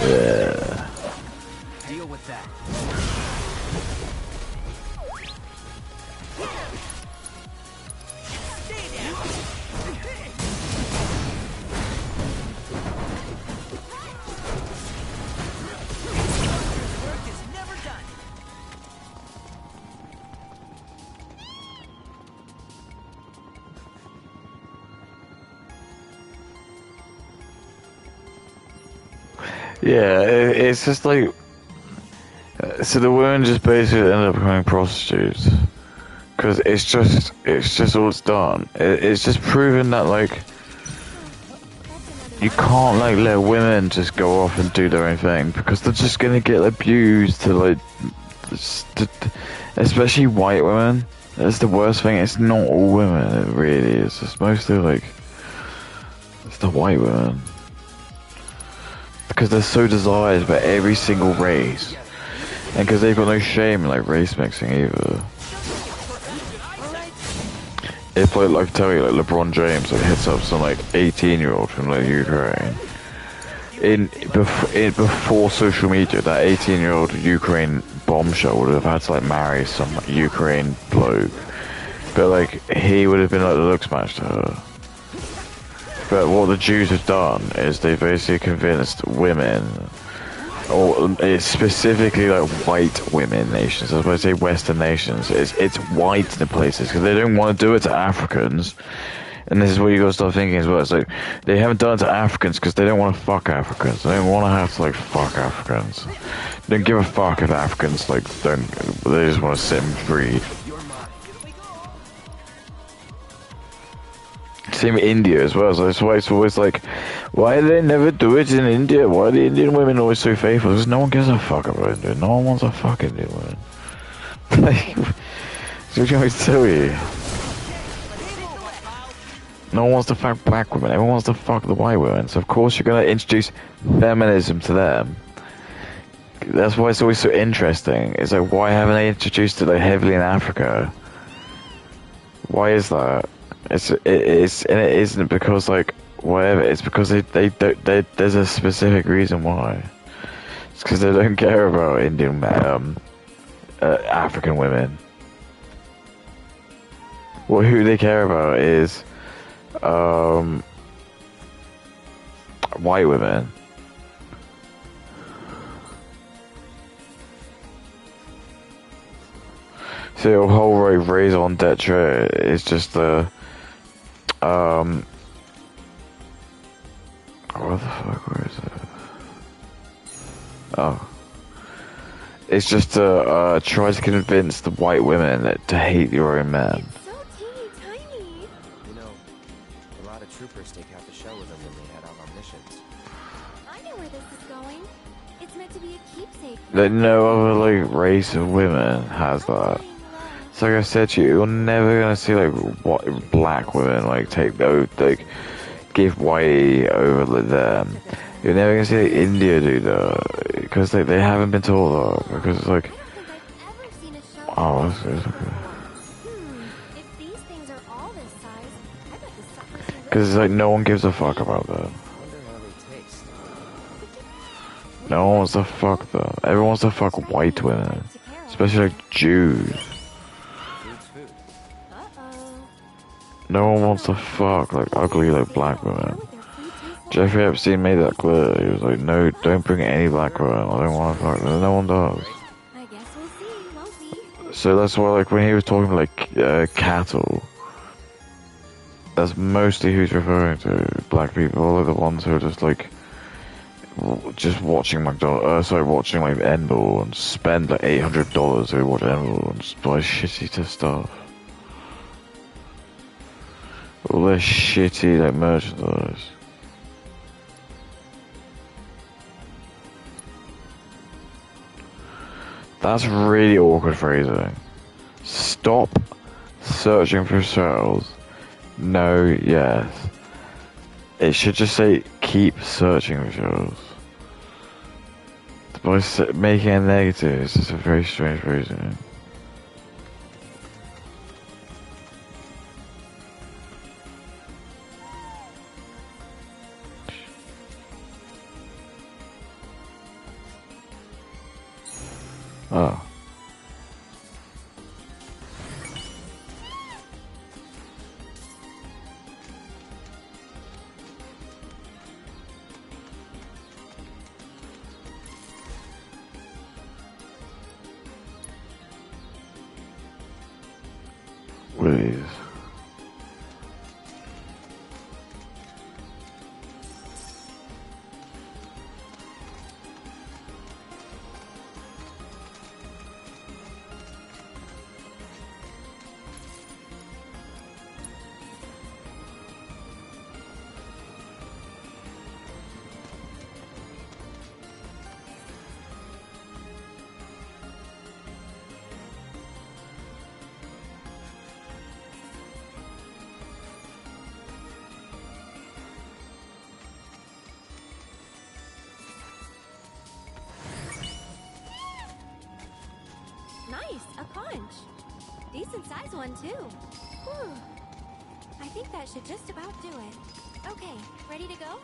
Yeah. Deal with that. Stay down. Work is never done. Yeah, it's just like, so the women just basically end up becoming prostitutes, because it's just all it's done. It's just proven that, like, you can't, like, let women just go off and do their own thing, because they're just gonna get abused to, like, especially white women. That's the worst thing. It's not all women, it really is. It's mostly, like, it's the white women. Because they're so desired by every single race, and because they've got no shame in, like, race mixing either. If, like I tell you, like, LeBron James, like, hits up some, like, 18-year-old from, like, Ukraine, before social media, that 18-year-old Ukraine bombshell would have had to, like, marry some Ukraine bloke, but, like, he would have been, like, the looks match to her. But what the Jews have done is they basically convinced women, or it's specifically, like, white women nations, I was going to say Western nations, it's white in the places, because they don't want to do it to Africans. And this is what you got to start thinking as well. It's like, they haven't done it to Africans because they don't want to fuck Africans. They don't want to have to, like, fuck Africans. They don't give a fuck if Africans, like, don't, they just want to sit and breed. Same with India as well, so that's why it's always like, why do they never do it in India? Why are the Indian women always so faithful? Because no one gives a fuck about India. No one wants a fuck Indian women. Like, So what do you want me to tell you? No one wants to fuck black women, everyone wants to fuck the white women, so of course you're gonna introduce feminism to them. That's why it's always so interesting. It's like, why haven't they introduced it like heavily in Africa? Why is that? And it isn't because like whatever. It's because they don't. There's a specific reason why. It's because they don't care about Indian African women. Well, who they care about is white women. So your whole raison d'etre is just the what the fuck, where is it? Oh. It's just to try to convince the white women to hate your own men. It's so teeny tiny. You know, a lot of troopers take out the show with them when they head out on missions. I know where this is going. It's meant to be a keepsake. Like no other like race of women has that. So like I said to you, you're never gonna see like what black women like take those like give white over like them. You're never gonna see like, India do that because they haven't been taught that because it's like oh this is okay. If these things are all this size, I bet the suckers are Because it's like no one gives a fuck about that. I wonder how they taste. No one wants to fuck them. Everyone wants to fuck white women, especially like Jews. Food's food. Uh-oh. No one wants to fuck like ugly like black women. Jeffrey Epstein made that clear. He was like, no, don't bring any black women. I don't want to fuck them. No one does. I guess we'll see, won't we? So that's why, like, when he was talking like cattle, that's mostly who's referring to. Black people are the ones who are just like, just watching watching like Endor and spend like $800 to watch Endor and just buy shitty stuff. All their shitty like merchandise. That's really awkward phrasing. Stop searching for shells. No, yes. It should just say keep searching for shells. By making it negative, it's just a very strange phrasing. Oh. Willies. Nice, a conch. Decent size one, too. Whew. I think that should just about do it. Okay, ready to go?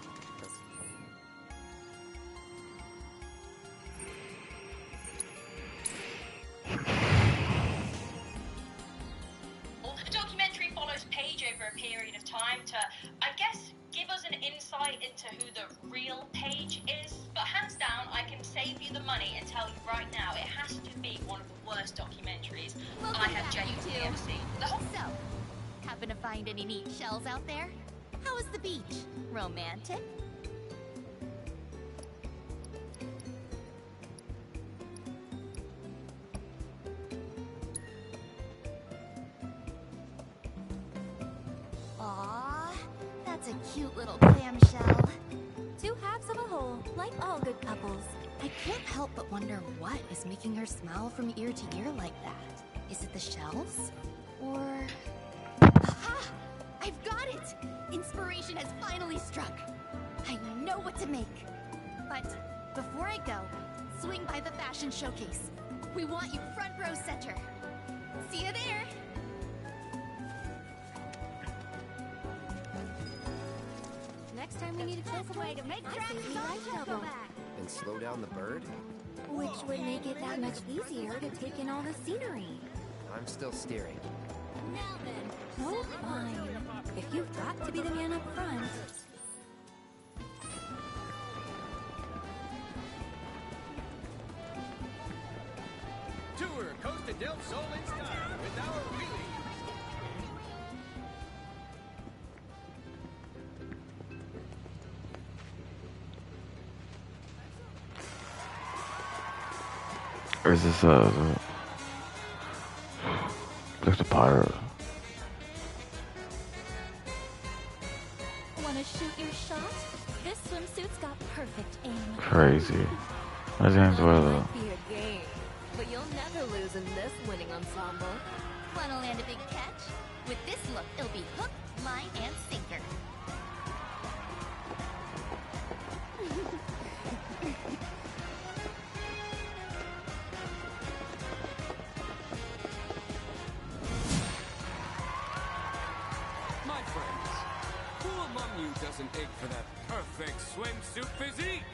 The documentary follows Paige over a period of time to, I guess, give us an insight into who the real Paige is. But hands down, I can save you the money and tell you right now, it has to be one of the worst documentaries I have genuinely ever seen. The whole So, happen to find any neat shells out there? How was the beach? Romantic? Aw, that's a cute little clamshell. Two halves of a whole, like all good couples. I can't help but wonder what is making her smile from ear to ear like that. Is it the shells? Or... Aha! I've got it! Inspiration has finally struck. I know what to make. But before I go, swing by the fashion showcase. We want you front row center. See you there! Next time we need a best way to make traffic go back. And slow down the bird? Which would make it that much easier to take in all the scenery. I'm still steering. Now then. Oh, fine. If you've got to be the man up front. Tour Costa del Sol in style with our wheelie. Or is this looks a pirate. Wanna shoot your shot? This swimsuit's got perfect aim. Crazy. How's the hands wear that? Be a game, but you'll never lose in this winning ensemble. Wanna land a big catch? With this look, it'll be hook, line, and sinker. My friends, who among you doesn't ache for that perfect swimsuit physique?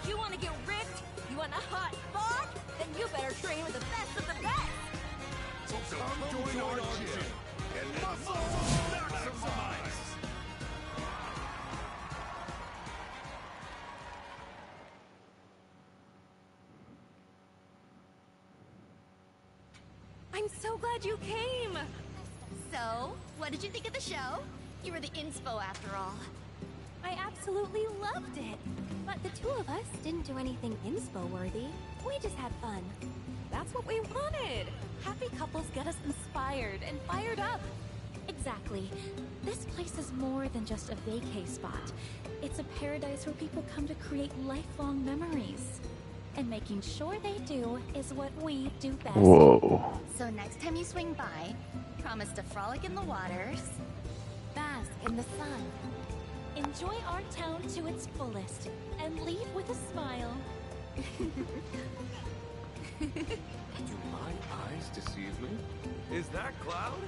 You wanna get ripped? You want a hot bod? Then you better train with the best of the best! So come join our gym and muscle maximize! I'm so glad you came! So, what did you think of the show? You were the inspo after all. I absolutely loved it! But the two of us didn't do anything inspo-worthy. We just had fun. That's what we wanted! Happy couples get us inspired and fired up! Exactly. This place is more than just a vacay spot. It's a paradise where people come to create lifelong memories. And making sure they do is what we do best. Whoa. So next time you swing by, promise to frolic in the waters. Bask in the sun. Enjoy our town to its fullest, and leave with a smile. Do my eyes deceive me? Is that Cloud?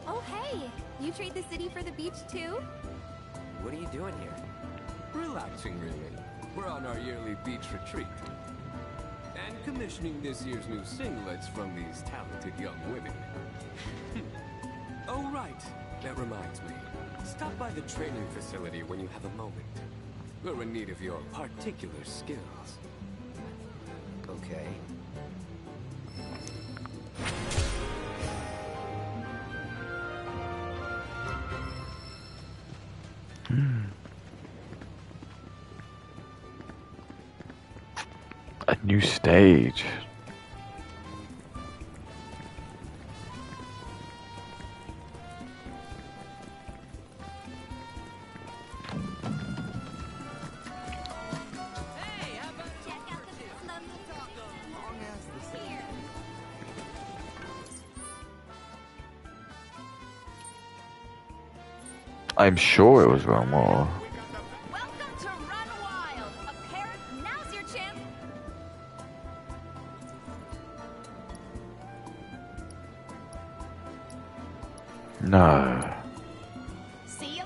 Oh, hey! You trade the city for the beach, too? What are you doing here? Relaxing, really. We're on our yearly beach retreat. And commissioning this year's new singlets from these talented young women. Oh, right. That reminds me. Stop by the training facility when you have a moment. We're in need of your particular skills. Okay. A new stage. Hey, how about Check out the lovely tacos here. I'm sure it was one more. Welcome to Run Wild! A parent, now's your chance! No. See ya!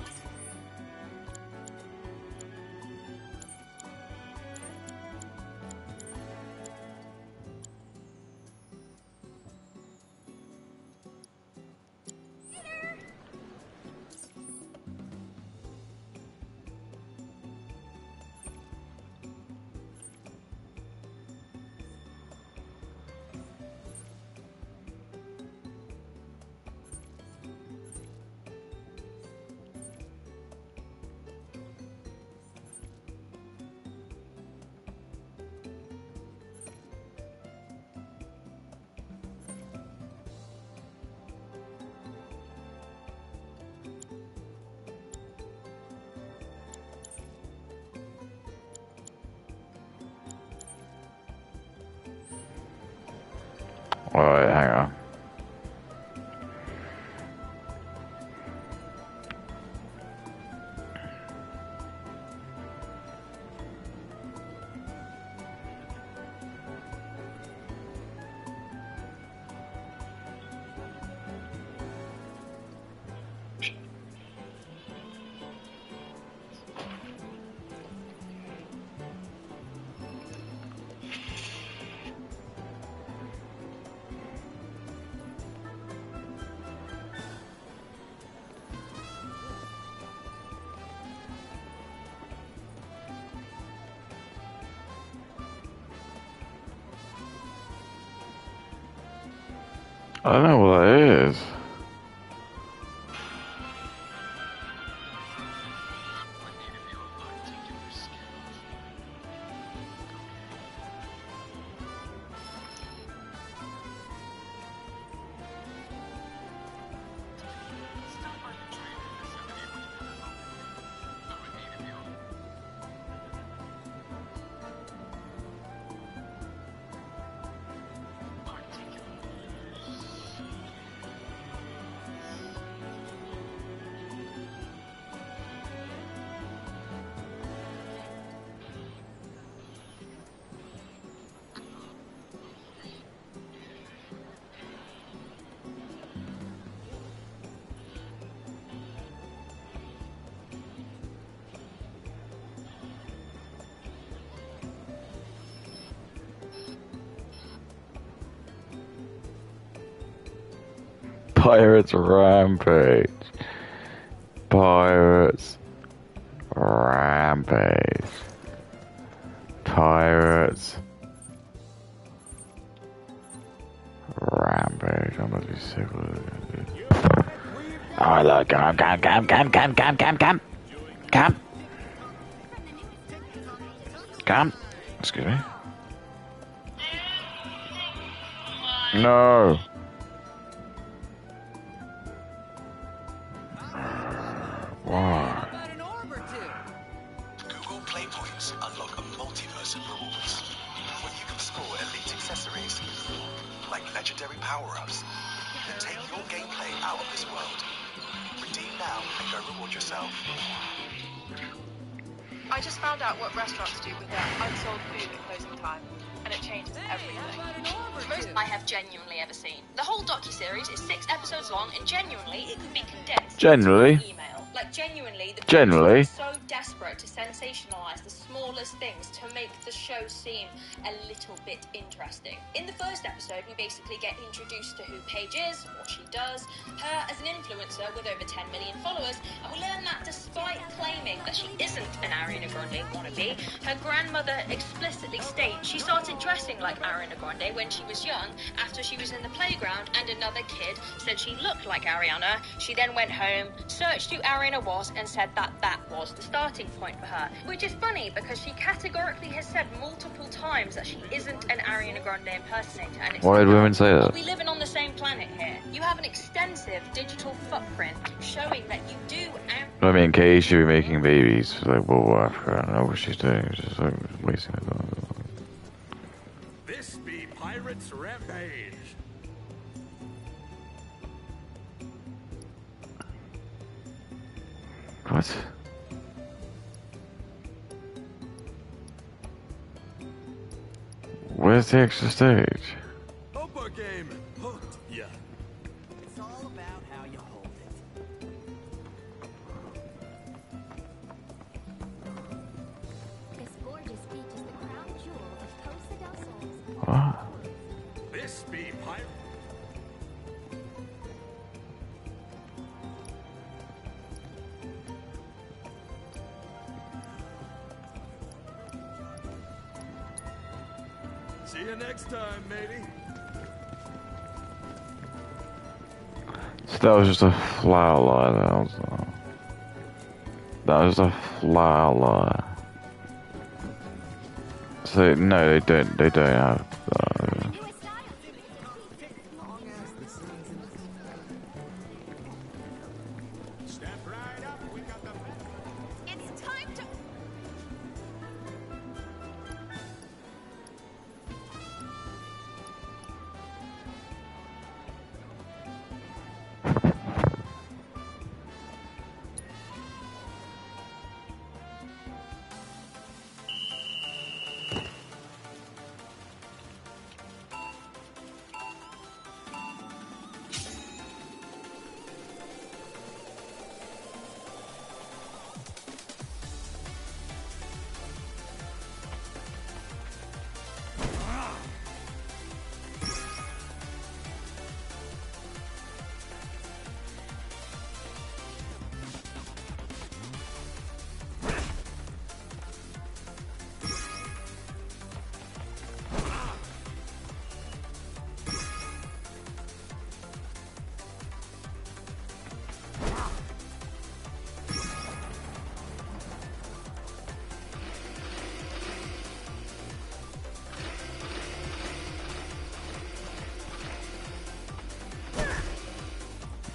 Alright, hang on. I don't know what that is. Pirates Rampage. Pirates Rampage. Pirates Rampage. I must be sick of it. Alright, look, come. Excuse me. No. Why? Google Play Points unlock a multiverse of rewards, where you can score elite accessories, like legendary power-ups, that take your gameplay out of this world. Redeem now and go reward yourself. I just found out what restaurants do with their unsold food at closing time, and it changes everything. The most I have genuinely ever seen. The whole docuseries is 6 episodes long, and genuinely, it could be condensed Generally. into an email. Like, genuinely, the Generally. is so desperate to sensationalize the smallest things to make the show seem a little bit interesting. In the first episode, we basically get introduced to who Paige is, what she does, her as an influencer with over 10 million followers, and we learn that despite claiming that she isn't an Ariana Grande wannabe, her grandmother explicitly states she started dressing like Ariana Grande when she was young after she was in the playground and another kid said she looked like Ariana. She then went home, searched who Ariana was, and said that that was the starting point for her. Which is funny because she categorically has said multiple times that she isn't an Ariana Grande impersonator. And it's Why did women say that? we living on the same planet here. You have an extensive digital footprint showing that you do. I mean, Kay should be making babies for like World War Africa. I don't know what she's doing. She's just like wasting her time. This be Pirates Rampage. What? Where's the extra stage? Opa game. Hooked ya. It's all about how you hold it. This gorgeous beach is the crown jewel of Costa del Sol's. What? This be Pirate. See you next time, matey. So that was just a flat lie. That was a flat lie. So no, they don't. They don't have. Step right up. We got the. It's time to.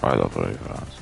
I love OnlyFans.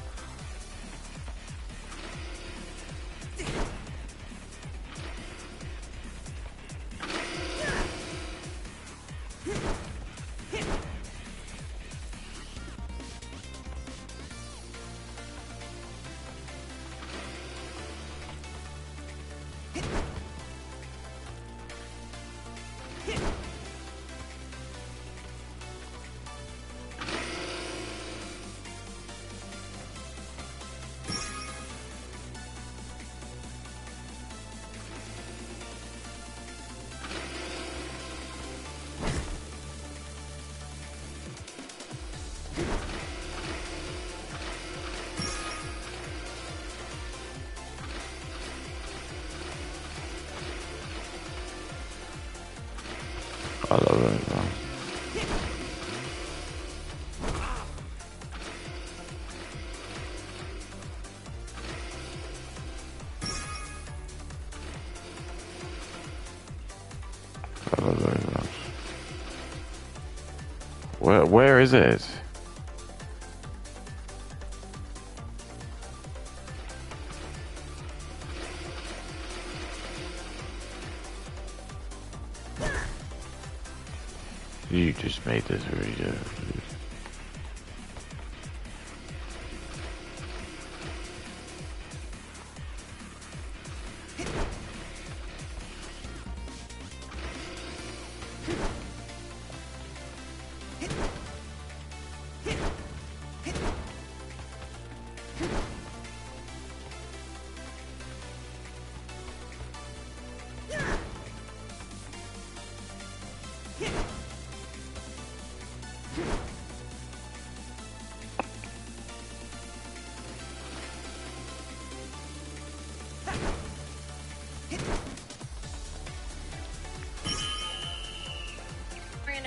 I love OnlyFans. I love OnlyFans. Where is it? You just made this video.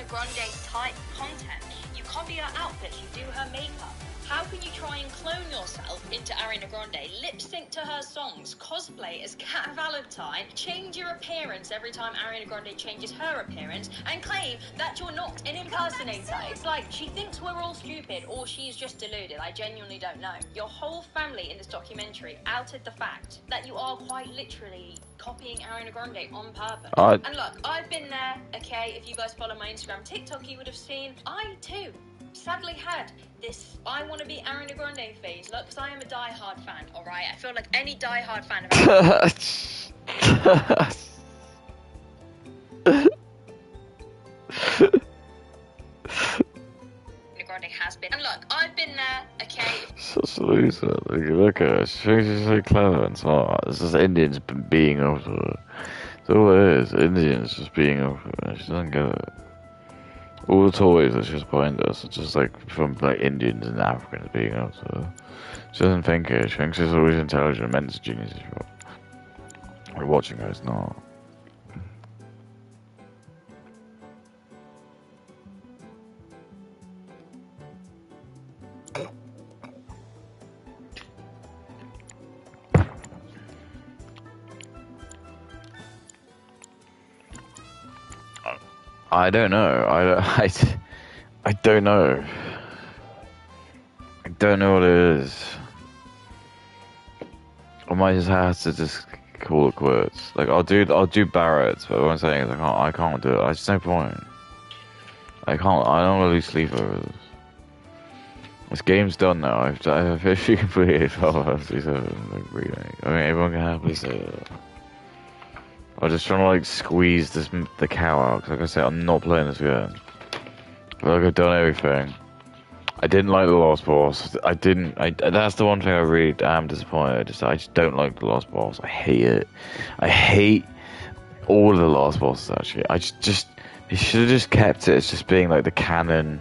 Grande type content. You copy her outfits, you do her makeup. How can you try and clone yourself into Ariana Grande, lip sync to her songs, cosplay as Cat Valentine, change your appearance every time Ariana Grande changes her appearance, and claim that you're not an impersonator? It's like she thinks we're all stupid or she's just deluded. I genuinely don't know. Your whole family in this documentary outed the fact that you are quite literally copying Ariana Grande on purpose. And look, I've been there, okay? If you guys follow my Instagram, TikTok, you would have seen I too sadly had this I want to be Ariana Grande phase. Look, because I am a die-hard fan, alright? I feel like any die-hard fan of Ariana Grande has been. And look, I've been there, okay? Such a loser. Look at her. She thinks she's so clever and smart. It's just Indians being over her. That's all it is. Indians just being over her. She doesn't get it. All the toys that she's behind us are just like from like Indians and Africans being over her. She doesn't think it. She thinks she's always intelligent, mental genius. We're watching her, it's not. I don't know. I don't know. I don't know what it is. I might just have to just call it quits. Like I'll do Barrett's, but what I'm saying is I can't do it. There's no point. I don't want to lose sleep over this. This game's done now. I've officially completed 12 hours. I mean, everyone can happily say that. I'm just trying to like squeeze the cow out, because like I said, I'm not playing this again. I feel like I've done everything. I didn't like the last boss. That's the one thing I really am disappointed. I just don't like the last boss. I hate it. I hate all of the last bosses actually. They should have just kept it as just being like the canon.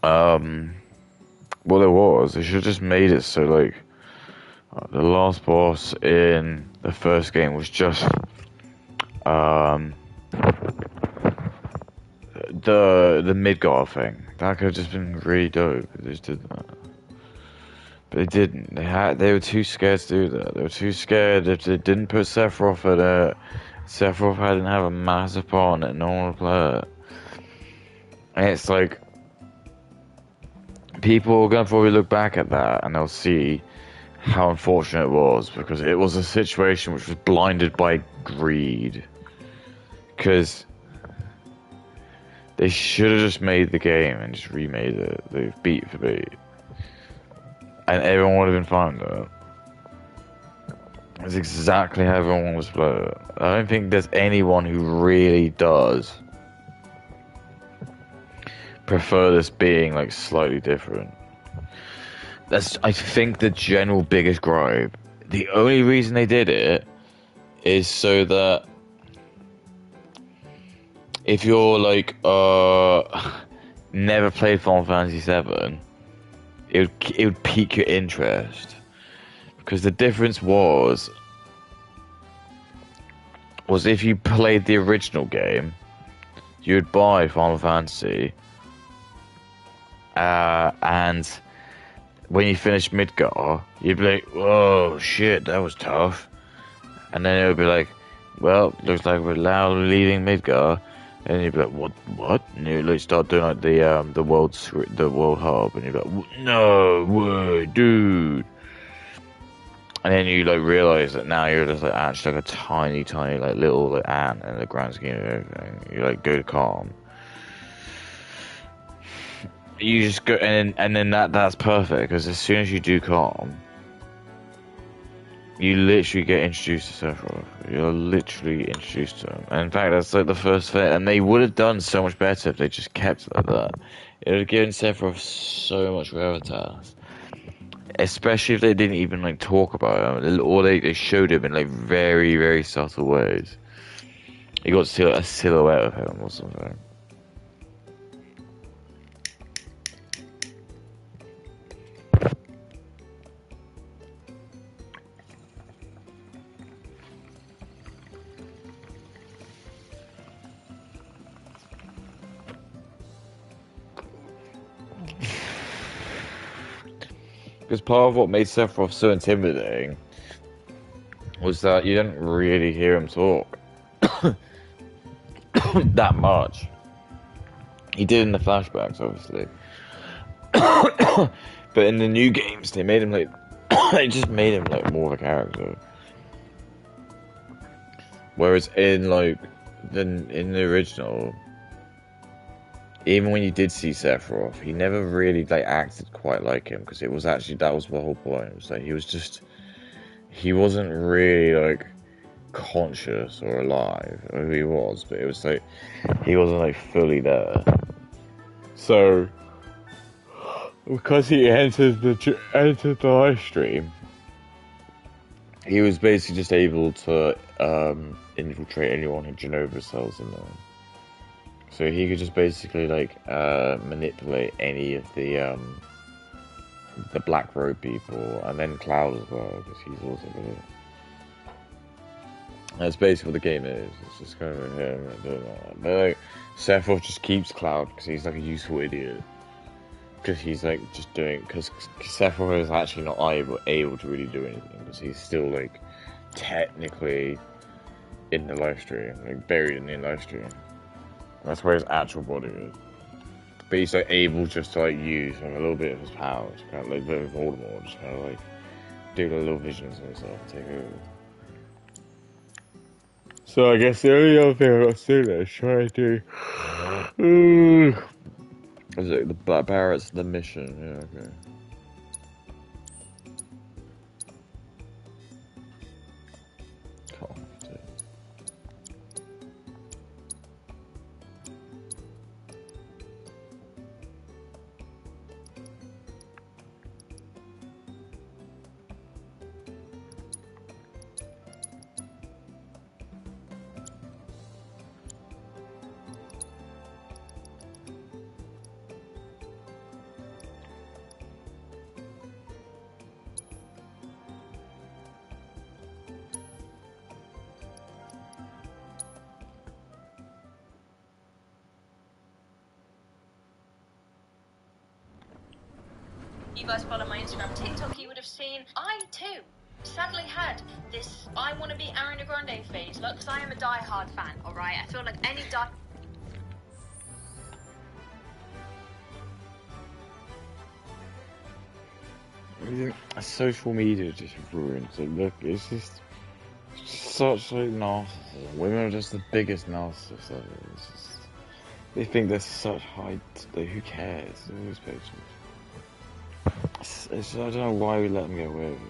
Well, it was. They should have just made it so like the last boss in the first game was just the Midgard thing. That could have just been really dope. They just did that, but they didn't. They were too scared to do that. They were too scared. If they didn't put Sephiroth in it, Sephiroth hadn't have a massive part in it. No one would play it. And it's like people are going to probably look back at that and they'll see how unfortunate it was, because it was a situation which was blinded by greed. Because they should have just made the game and just remade it, they beat for beat, and everyone would have been fine with it. That's exactly how everyone was play it. I don't think there's anyone who really does prefer this being like slightly different. That's, I think, the general biggest gripe. The only reason they did it is so that if you're like never played Final Fantasy VII, it would pique your interest, because the difference was if you played the original game, you'd buy Final Fantasy, and when you finish Midgar, you'd be like, "Whoa, shit, that was tough," and then it would be like, "Well, looks like we're now leaving Midgar." And you'd be like, what? And you'd like start doing like the world hub, and you'd be like, no way, dude. And then you like realize that now you're just like actually like a tiny like little like ant in the grand scheme of everything. You like go to calm. You just go, and then that's perfect, because as soon as you do calm, you literally get introduced to Sephiroth. You're literally introduced to him. And in fact, that's like the first thing. And they would have done so much better if they just kept it like that. It would have given Sephiroth so much gravitas. Especially if they didn't even like talk about him, or they showed him in like very, very subtle ways. You got to see like a silhouette of him or something. Because part of what made Sephiroth so intimidating was that you didn't really hear him talk that much. He did in the flashbacks, obviously. But in the new games, they made him like... they just made him like more of a character. Whereas in like... in the original... even when you did see Sephiroth, he never really like acted quite like him, because it was actually, that was the whole point. It was like he wasn't really like conscious or alive, or who he was, but it was like he wasn't like fully there. So because he entered the live stream, he was basically just able to infiltrate anyone who Genova cells in there. So he could just basically like manipulate any of the Black Robe people, and then Cloud as well, because he's also good. That's basically what the game is. It's just kind of him doing that. But like Sephiroth just keeps Cloud because he's like a useful idiot. Because he's like just doing, because Sephiroth is actually not able to really do anything, because he's still like technically in the live stream, like buried in the live stream. That's where his actual body is. But he's like able just to like use like a little bit of his powers, kind of like a bit of Voldemort, just kind of like do like little visions of himself and take over. So I guess the only other thing I got to do there is try to do... is it the Black Parrots, the mission? Yeah, okay. Cool. You guys follow my Instagram, TikTok, you would have seen I too sadly had this I want to be Ariana Grande phase. Look, because I am a die-hard fan, alright? I feel like any die... social media just ruins it. Look, it's just such like narcissism. Women are just the biggest narcissists ever. It's just, they think they're such high. Like, who cares? They're always patients. I don't know why we let them get away with it.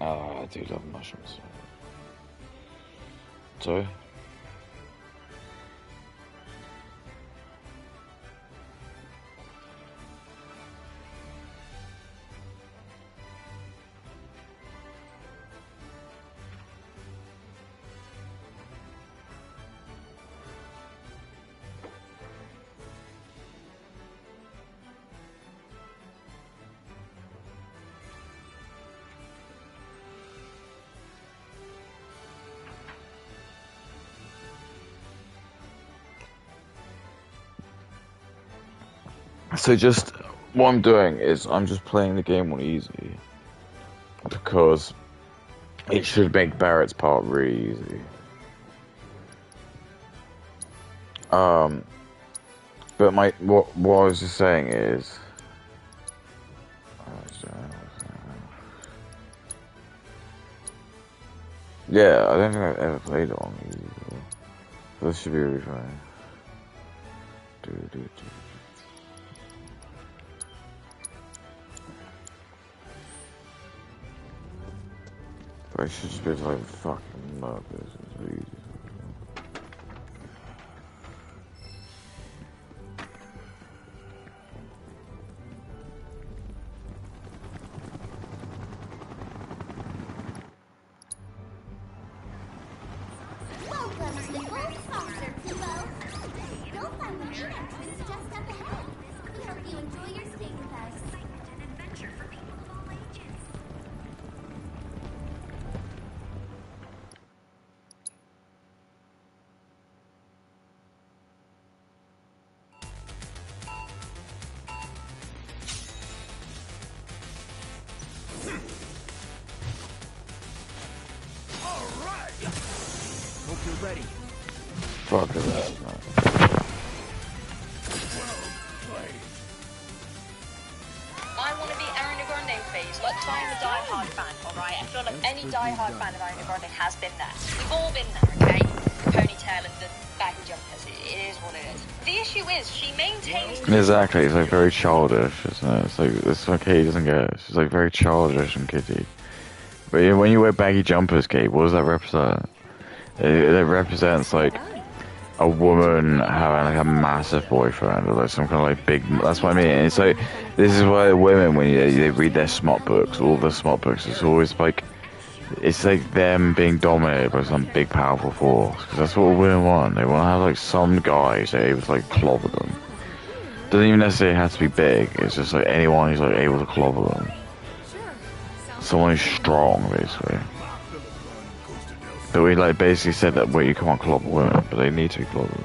Oh, I do love mushrooms. Sorry? So just, what I'm doing is I'm just playing the game on easy. Because it should make Barrett's part really easy. But what I was just saying is... Yeah, I don't think I've ever played it on easy. So this should be really fine. I should just be like fucking love this. It's really easy. Welcome to the Gold Saucer, Kubo. You'll find the main entrance just up ahead. We hope you enjoy your stay with us. An adventure for people of all ages. Hope you're ready. Fuck that, man. I want to be Ariana Grande phase. Look, I am a die-hard fan, alright? I feel like any die-hard fan of Ariana Grande has been there. We've all been there, okay? The ponytail and the baggy jumpers. It is what it is. The issue is, she maintains... Exactly, it's like very childish, isn't it? It's like, it's like Katie doesn't get it. She's like very childish and kiddie. But yeah, when you wear baggy jumpers, Kate, what does that represent? It represents like a woman having like a massive boyfriend or like some kind of like big. That's what I mean. It's like this is why women, when they read their smart books, all the smart books, it's always like it's like them being dominated by some big powerful force. Because that's what women want. They want to have like some guys that are able to like clobber them. Doesn't even necessarily have to be big. It's just like anyone who's like able to clobber them. Someone who's strong, basically. But we like basically said that you can't clobber women, but they need to be clobbered.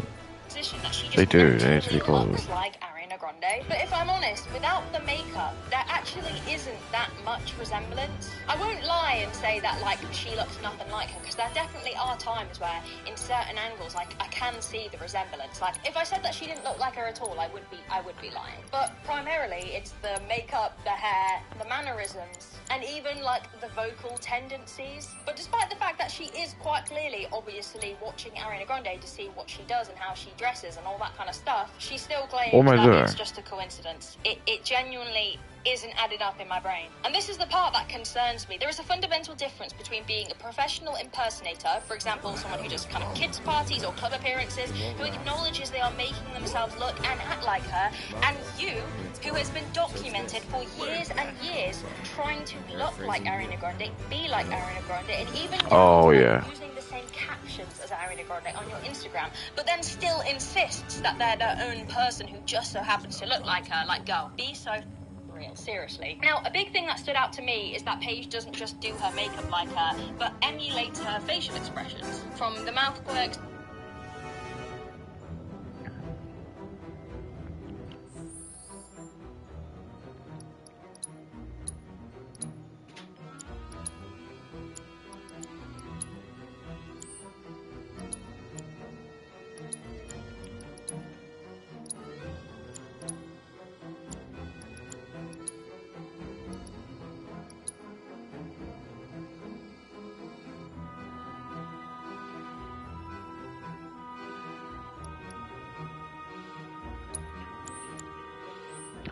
They do, they need to be clobbered. Like Ariana Grande. But if I'm honest, without the makeup, there actually isn't that much resemblance. I won't lie and say that like she looks nothing like her, because there definitely are times where in certain angles like I can see the resemblance. Like if I said that she didn't look like her at all, I would be lying. But primarily it's the makeup, the hair, the mannerisms, and even like the vocal tendencies. But despite the fact that she is quite clearly obviously watching Ariana Grande to see what she does and how she dresses and all that kind of stuff, she still claims that it's just a coincidence. It genuinely isn't added up in my brain. And this is the part that concerns me. There is a fundamental difference between being a professional impersonator, for example, someone who does kind of kids' parties or club appearances, who acknowledges they are making themselves look and act like her, and you, who has been documented for years and years trying to look like Ariana Grande, be like Ariana Grande, and even using the same captions as Ariana Grande on your Instagram, but then still insists that they're their own person who just so happens to look like her. Like, girl, be so for real, seriously. Now, a big thing that stood out to me is that Paige doesn't just do her makeup like her, but emulates her facial expressions. From the mouth quirks.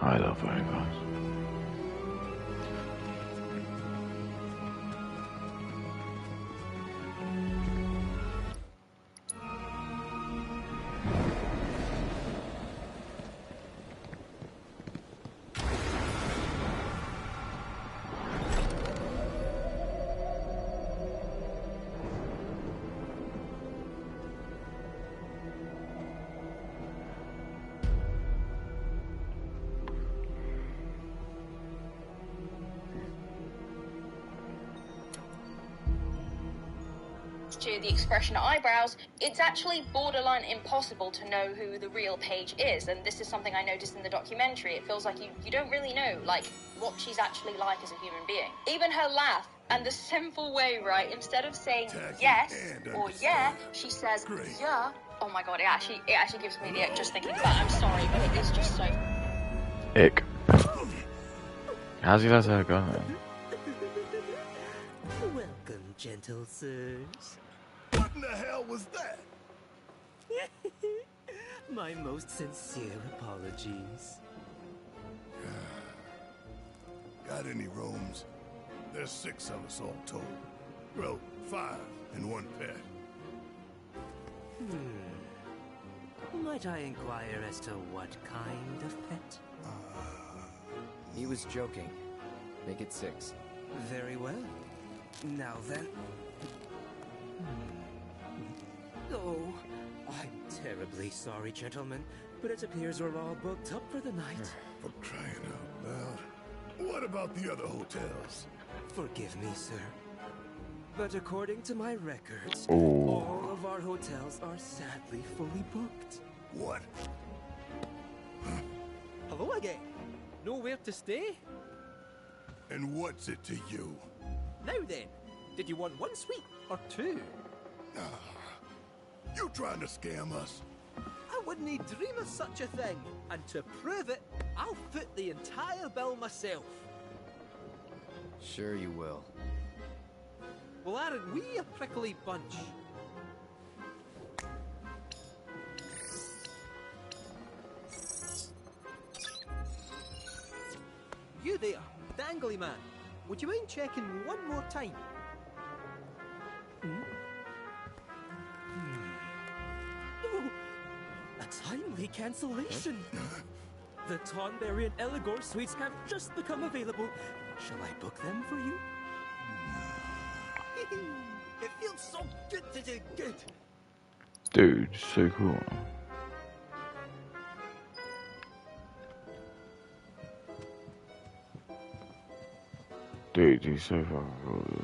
I love her, guys. To the expression eyebrows, it's actually borderline impossible to know who the real Paige is, and this is something I noticed in the documentary. It feels like you don't really know, like, what she's actually like as a human being. Even her laugh, and the simple way, right, instead of saying yes or yeah, she says yeah. Oh my god, it actually gives me the ick just thinking about it. I'm sorry, but it is just so... Ick. How's he let her go then? Welcome, gentle sirs. What in the hell was that? My most sincere apologies. Got any rooms? There's 6 of us all told. Well, 5 and 1 pet. Might I inquire as to what kind of pet? He was joking. Make it 6. Very well. Now then... Oh, I'm terribly sorry, gentlemen, but it appears we're all booked up for the night. For crying out loud. What about the other hotels? Forgive me, sir. But according to my records, Ooh. all of our hotels are sadly fully booked. What? Hello again. Nowhere to stay? And what's it to you? Now then, did you want 1 suite or 2? You trying to scam us? I wouldn't dream of such a thing. And to prove it, I'll foot the entire bill myself. Sure you will. Well, aren't we a prickly bunch? You there, dangly man. Would you mind checking one more time? Oh, a timely cancellation. The Tonberry and Eligor suites have just become available. Shall I book them for you? It feels so good to do good. Dude, so cool. Dude, he's so fucking cool.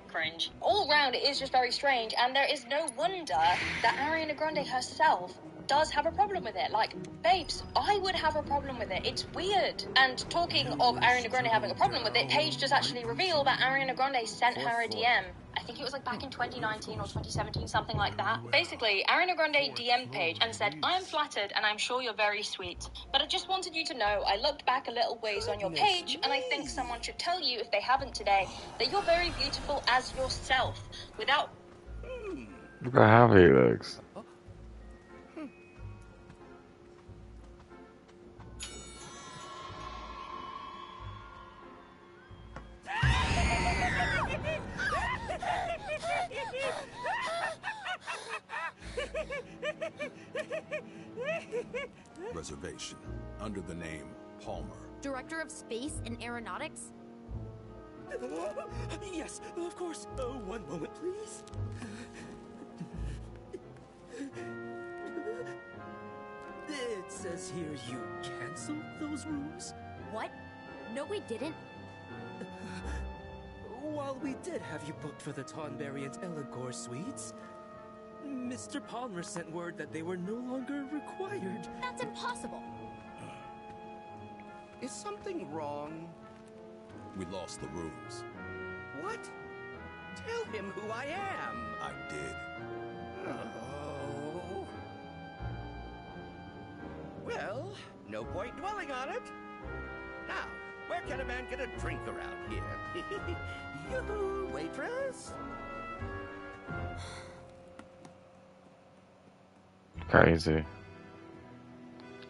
Cringe. All round, it is just very strange, and there is no wonder that Ariana Grande herself does have a problem with it. Like, babes, I would have a problem with it. It's weird. And talking of Ariana Grande having a problem with it, Paige does actually reveal that Ariana Grande sent her a DM. I think it was like back in 2019 or 2017, something like that. Basically, Ariana Grande DM'd Paige and said, I am flattered and I'm sure you're very sweet. But I just wanted you to know I looked back a little ways on your page and I think someone should tell you, if they haven't today, that you're very beautiful as yourself. Without... Look at how he looks. Reservation under the name Palmer. Director of Space and Aeronautics? Yes, of course. Oh, one moment, please. says here you canceled those rooms? What? No, we didn't. While we did have you booked for the Tonberry and Elagor suites, Mr. Palmer sent word that they were no longer required. That's impossible. Is something wrong? We lost the rooms. What? Tell him who I am. I did. Oh. Well, no point dwelling on it. Now, where can a man get a drink around here? Yoo-hoo, waitress! Crazy.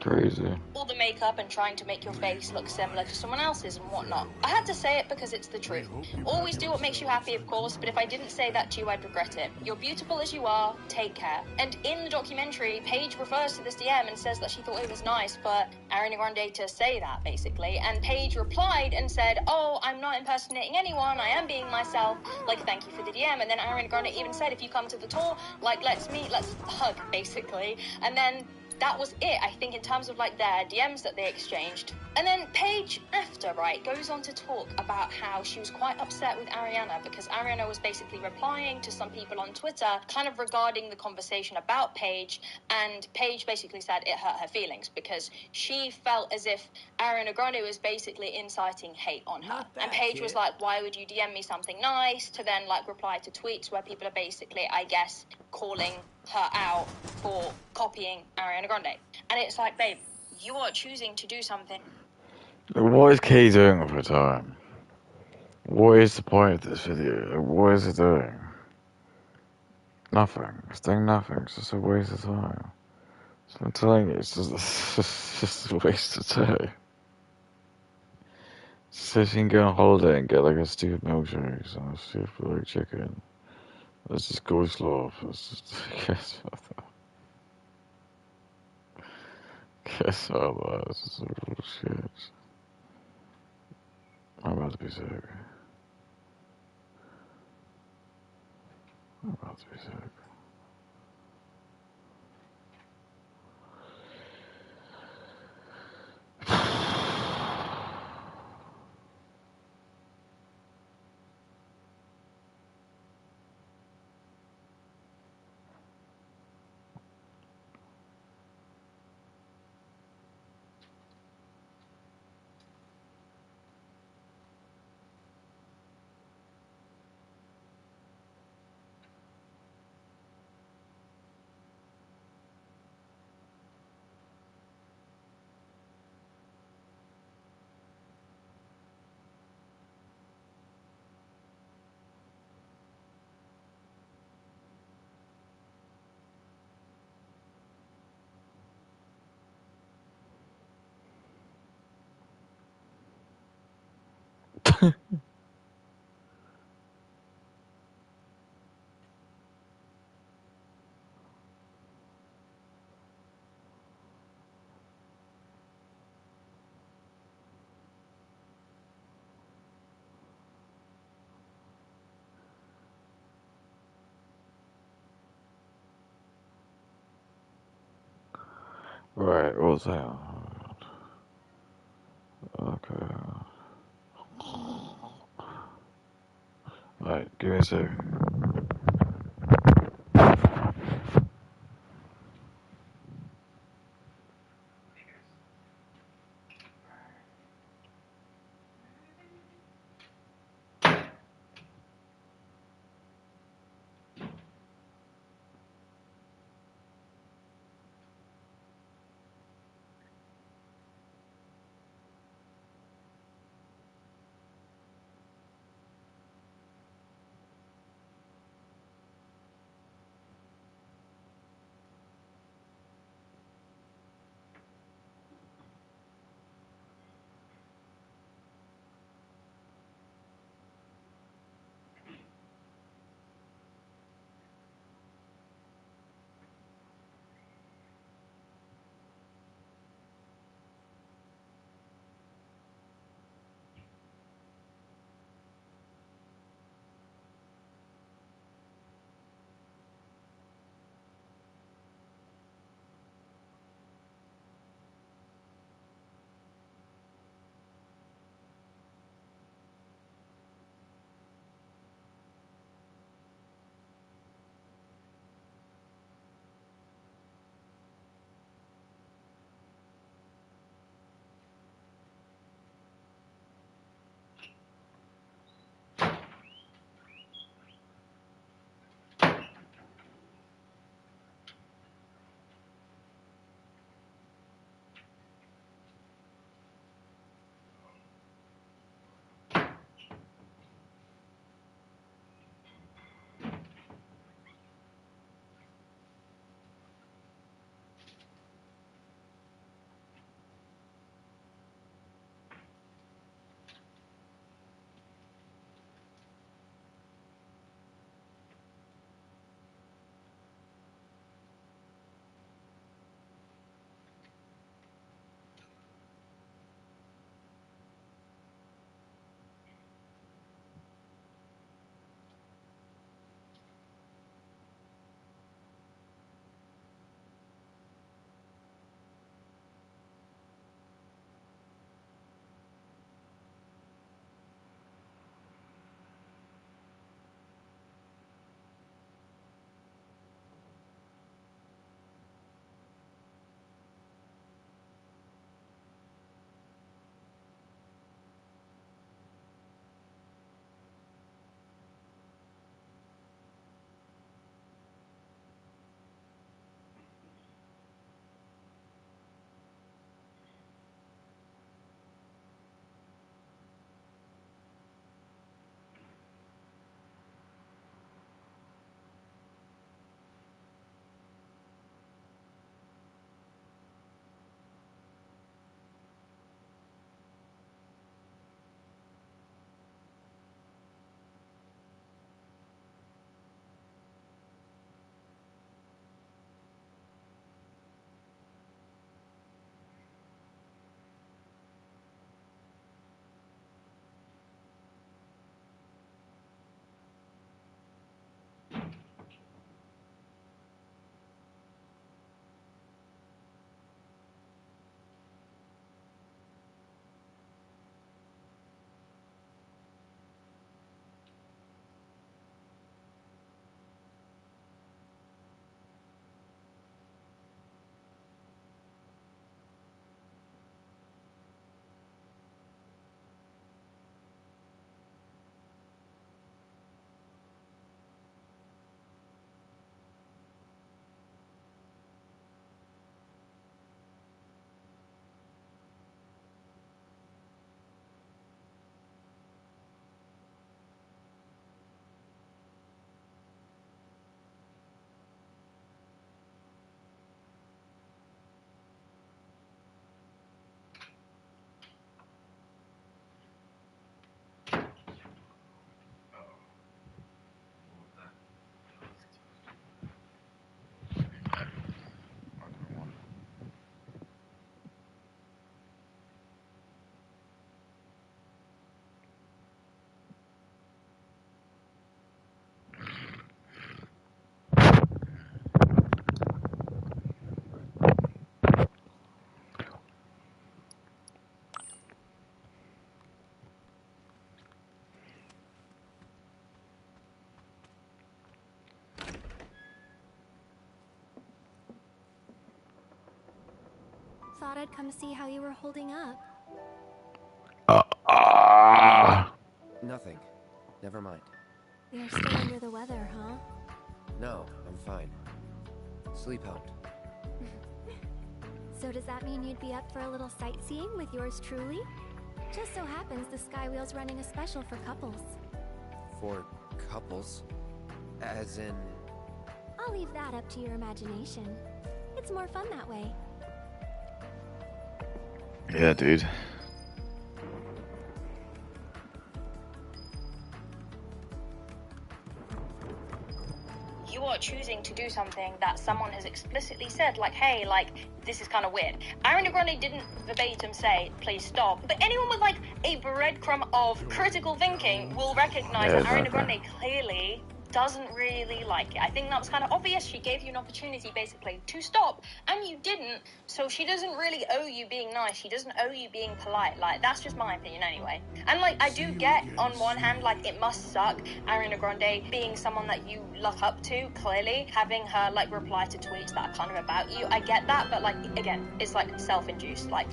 Crazy. All the makeup and trying to make your face look similar to someone else's and whatnot. I had to say it because it's the truth. Always do what makes you happy, of course, but if I didn't say that to you, I'd regret it. You're beautiful as you are, take care. And in the documentary, Paige refers to this DM and says that she thought it was nice for Ariana Grande to say that, basically. And Paige replied and said, oh, I'm not impersonating anyone, I am being myself. Like, thank you for the DM. And then Ariana Grande even said, if you come to the tour, like, let's meet, let's hug, basically. And then that was it, I think, in terms of, like, their DMs that they exchanged. And then Paige, after, right, goes on to talk about how she was quite upset with Ariana because Ariana was basically replying to some people on Twitter kind of regarding the conversation about Paige, and Paige basically said it hurt her feelings because she felt as if Ariana Grande was basically inciting hate on her. And Paige was like, why would you DM me something nice? To then, like, reply to tweets where people are basically, I guess, calling her out for copying Ariana Grande. And it's like, babe, you are choosing to do something. What is Kay doing with her time? What is the point of this video? What is it doing? Nothing. It's doing nothing. It's just a waste of time. So I'm telling you, it's just a waste of time. So she can go on holiday and get like a stupid milkshake and a stupid like chicken. Let's just go slow. Let's just guess what this is shit. I'm about to be sick. I'm about to be sick. Right, what's that? Okay. Right, give me a sec. thought I'd come see how you were holding up. Nothing. Never mind. You're still under the weather, huh? No, I'm fine. Sleep helped. So does that mean you'd be up for a little sightseeing with yours truly? Just so happens the Skywheel's running a special for couples. For couples? As in... I'll leave that up to your imagination. It's more fun that way. Yeah, dude. You are choosing to do something that someone has explicitly said, like, hey, like, this is kind of weird. Ariana Grande didn't verbatim say, please stop, but anyone with, like, a breadcrumb of critical thinking will recognize that Ariana Grande clearly doesn't really like it. I think that was kind of obvious. She gave you an opportunity, basically, to stop, and you didn't, so she doesn't really owe you being nice. She doesn't owe you being polite. Like, that's just my opinion anyway. And, like, I do get, on one hand, like, it must suck, Ariana Grande being someone that you look up to, clearly, having her, like, reply to tweets that are kind of about you. I get that, but, like, again, it's, like, self-induced. Like,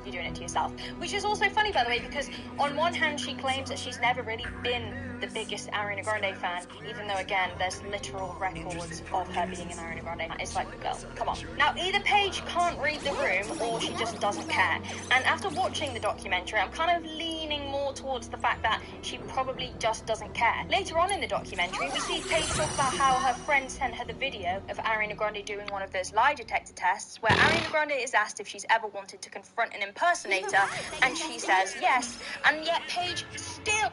you're doing it to yourself. Which is also funny, by the way, because on one hand, she claims that she's never really been the biggest Ariana Grande fan, even though, again, there's literal records of her being an Ariana Grande fan. It's like, girl, come on. Now, either Paige can't read the room, or she just doesn't care. And after watching the documentary, I'm kind of leaning more towards the fact that she probably just doesn't care. Later on in the documentary, we see Paige talk about how her friend sent her the video of Ariana Grande doing one of those lie detector tests, where Ariana Grande is asked if she's ever wanted to confront an impersonator, and she says yes, and yet Paige still...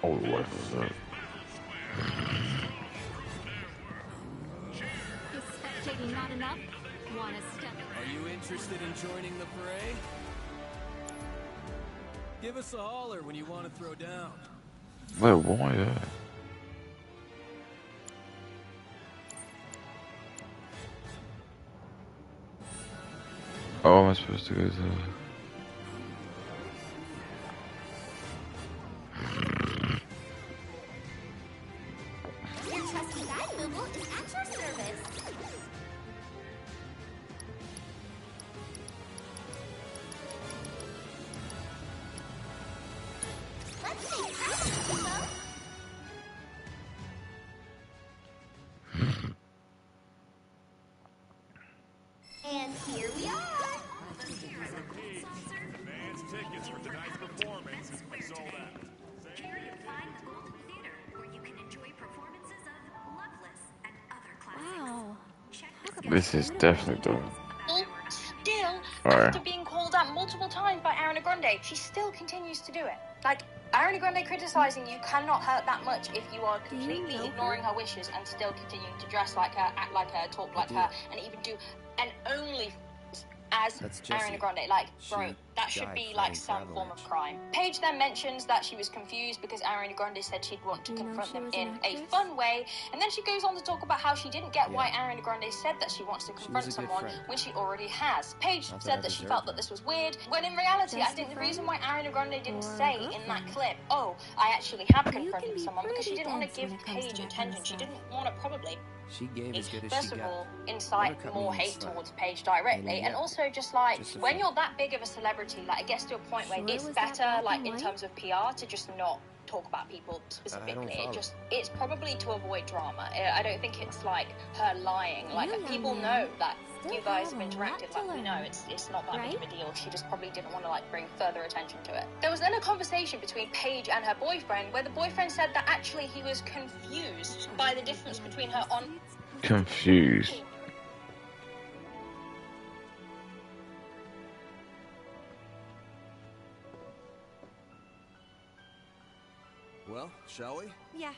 Oh, what was that? Is spectating not enough? Want to step? Are you interested in joining the fray? Give us a holler when you want to throw down. Wait, why that? Oh, am I supposed to go to... Your trusty guide, Moogle, is at your service. Let's take practice, Moogle. And here we are. Advance tickets for tonight's performance are sold out. Here you find the Golden Theater, where you can enjoy performances of Loveless and other classics. Wow. This is definitely done. Still, Alright. after being called out multiple times by Ariana Grande, she still continues to do it. Like, Ariana Grande criticizing you cannot hurt that much if you are completely ignoring her wishes and still continuing to dress like her, act like her, talk like her, and even do an only as Ariana Grande. Like, bro, that should be like some form of crime. Paige then mentions that she was confused because Ariana Grande said she'd want to confront them in a fun way, and then she goes on to talk about how she didn't get why Ariana Grande said that she wants to confront someone when she already has. Paige said that she felt that this was weird, when in reality, I think the reason why Ariana Grande didn't say in that clip, oh, I actually have confronted someone, because she didn't want to give Paige attention. She didn't want to probably... She gave as good as First she of got. all, incite more hate towards Paige directly, and also just like when you're that big of a celebrity, like it gets to a point where it's better, like in terms of PR, to just not talk about people specifically. It's probably to avoid drama. I don't think it's like her lying. Like people know that you guys have interacted, like we know it's not that big of a deal. She just probably didn't want to like bring further attention to it. There was then a conversation between Paige and her boyfriend where the boyfriend said that actually he was confused by the difference between her on... Confused. Well, shall we? Yeah.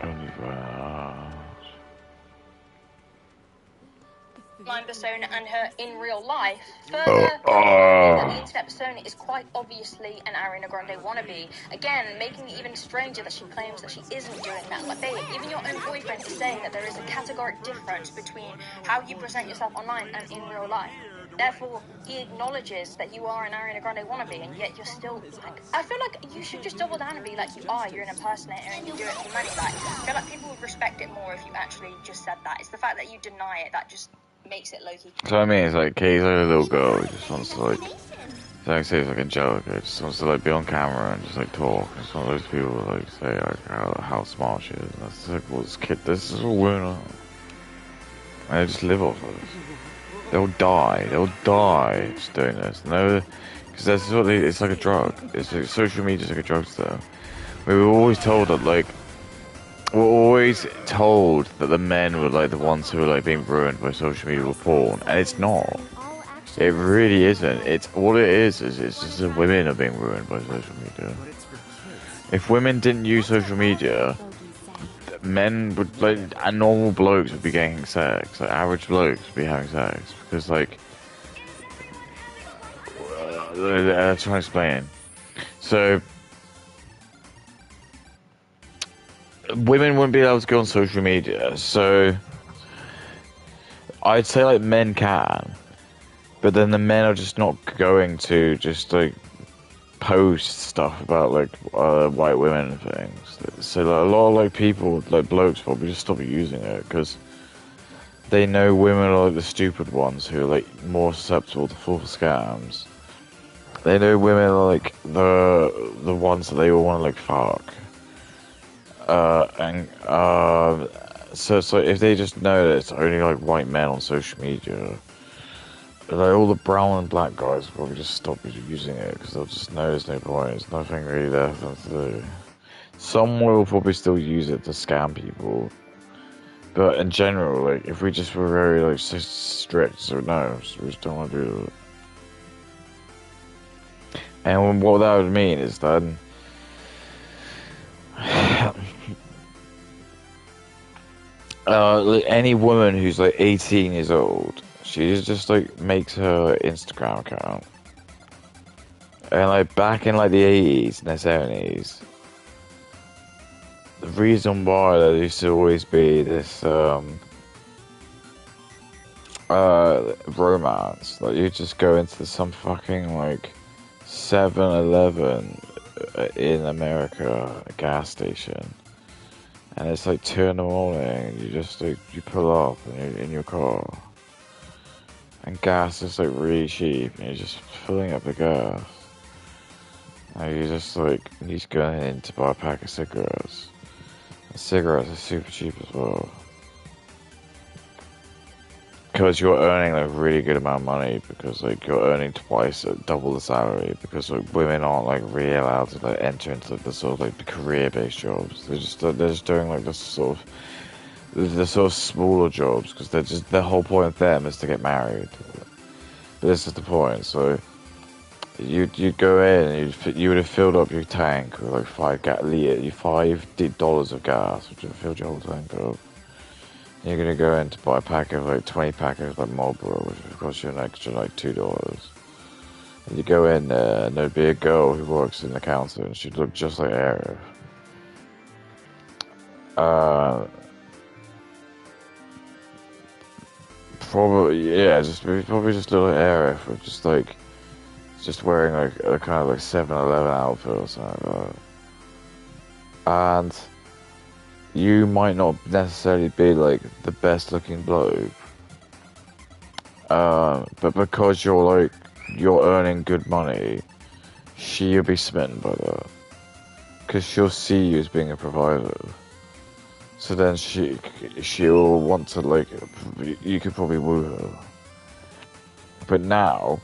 Only for hours. Online persona and her in real life. Further, the internet persona is quite obviously an Ariana Grande wannabe. Again, making it even stranger that she claims that she isn't doing that. Like, babe, even your own boyfriend is saying that there is a categoric difference between how you present yourself online and in real life. Therefore, he acknowledges that you are an Ariana Grande wannabe, and yet you're still, like, I feel like you should just double down and be like, you are, you're an impersonator and you do it for money. Like, I feel like people would respect it more if you actually just said that. It's the fact that you deny it that just makes it low-key. So I mean, it's like Kay's like a little girl who just wants to like, like I say, it's like a joke. It just wants to like be on camera and just like talk. It's one of those people who, like say like how smart she is. And that's like, well, this is all we're not. And they just live off of this. They'll die just doing this. No, because that's what it's like a drug. It's like, social media's like a drugstore. We were always told that like, we're always told that the men were like the ones who were like being ruined by social media or porn, and it's not. It really isn't. It's what it is it's just that women are being ruined by social media. If women didn't use social media, men would like, and normal blokes would be getting sex. Like average blokes would be having sex because like, I'm trying to explain. So women wouldn't be able to go on social media. So I'd say like men can. But then the men are just not going to just like post stuff about like white women and things. So like, a lot of like people, like blokes, probably just stop using it because they know women are like the stupid ones who are like more susceptible to fall for scams. They know women are like the ones that they all want to like fuck. So it's like if they just know that it's only like white men on social media. Like all the brown and black guys will probably just stop using it because they'll just know there's no point. There's nothing really there for them to do. Some will probably still use it to scam people, but in general, like if we just were very like strict, so no, so we just don't want to do it. And what that would mean is that any woman who's like 18 years old. She just like makes her Instagram account, and like back in like the 80s and the 70s, the reason why there used to always be this romance, like you just go into some fucking like 7-Eleven in America, a gas station, and it's like 2 in the morning, and you just like you pull up and you're in your car. And gas is like really cheap, and you're just filling up the gas. And you just like need to go in to buy a pack of cigarettes. And cigarettes are super cheap as well. Because you're earning like a really good amount of money, because like you're earning twice, double the salary, because like women aren't like really allowed to like enter into like, the sort of like the career-based jobs. They're just doing like this sort of the sort of smaller jobs because they're just the whole point of them is to get married. But this is the point. So you'd go in and you would have filled up your tank with like $5 of gas, which would have filled your whole tank up. And you're gonna go in to buy a pack of like 20 packets like Marlboro, which would cost you an extra like $2. And you go in there and there'd be a girl who works in the counter and she'd look just like Arif. Probably, yeah, probably just a little Arif with just wearing like a kind of like 7-Eleven outfit or something like that. And you might not necessarily be like the best looking bloke, but because you're earning good money, she'll be smitten by that because she'll see you as being a provider. So then she'll want to like, you could probably woo her. But now,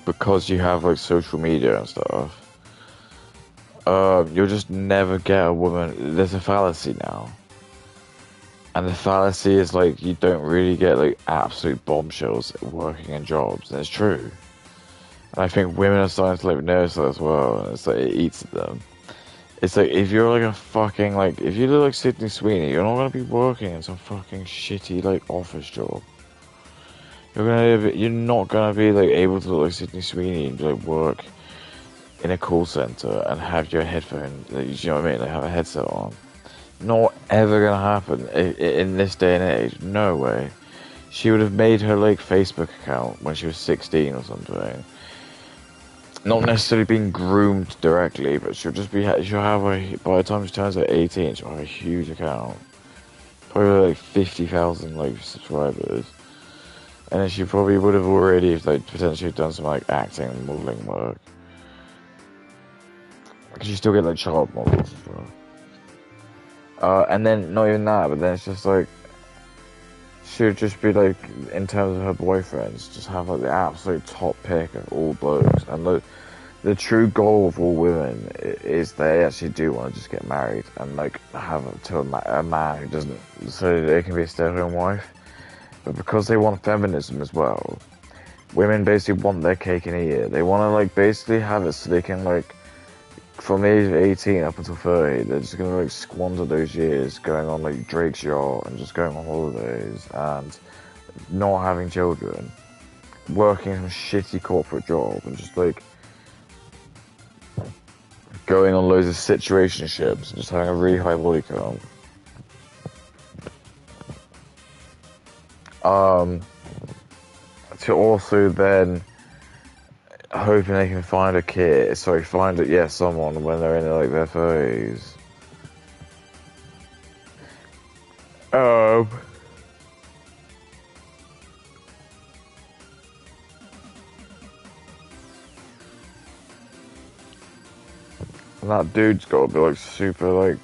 because you have like social media and stuff, you'll just never get a woman. There's a fallacy now. And the fallacy is like, you don't really get like absolute bombshells working in jobs. And it's true. And I think women are starting to like notice that as well. And it's like, it eats at them. It's like, if you're like a fucking, like, if you look like Sydney Sweeney, you're not gonna be working in some fucking shitty, like, office job. You're not gonna be, like, able to look like Sydney Sweeney and, like, work in a call center and have your headphone, like, you know what I mean, like, have a headset on. Not ever gonna happen in this day and age. No way. she would have made her like Facebook account when she was 16 or something. Not necessarily being groomed directly, but she'll have by the time she turns like 18, she'll have a huge account. Probably like 50,000 like subscribers. And then she probably would have already like potentially done some like acting and modelling work. Because you still get like child models as well. And then not even that, but then it's just like she would just be like, in terms of her boyfriends, just have like the absolute top pick of all blokes. And the true goal of all women is they actually do want to just get married and like have a man who doesn't, so they can be a stay-at-home wife. But because they want feminism as well, women basically want their cake and eat it. They want to like basically have it so they can like, from the age of 18 up until 30, they're just going to like squander those years going on like Drake's yacht and just going on holidays and not having children, working some shitty corporate job and just like going on loads of situationships and just having a really high body count. To also then hoping they can find someone when they're in like their 30s. And that dude's got to be like super like,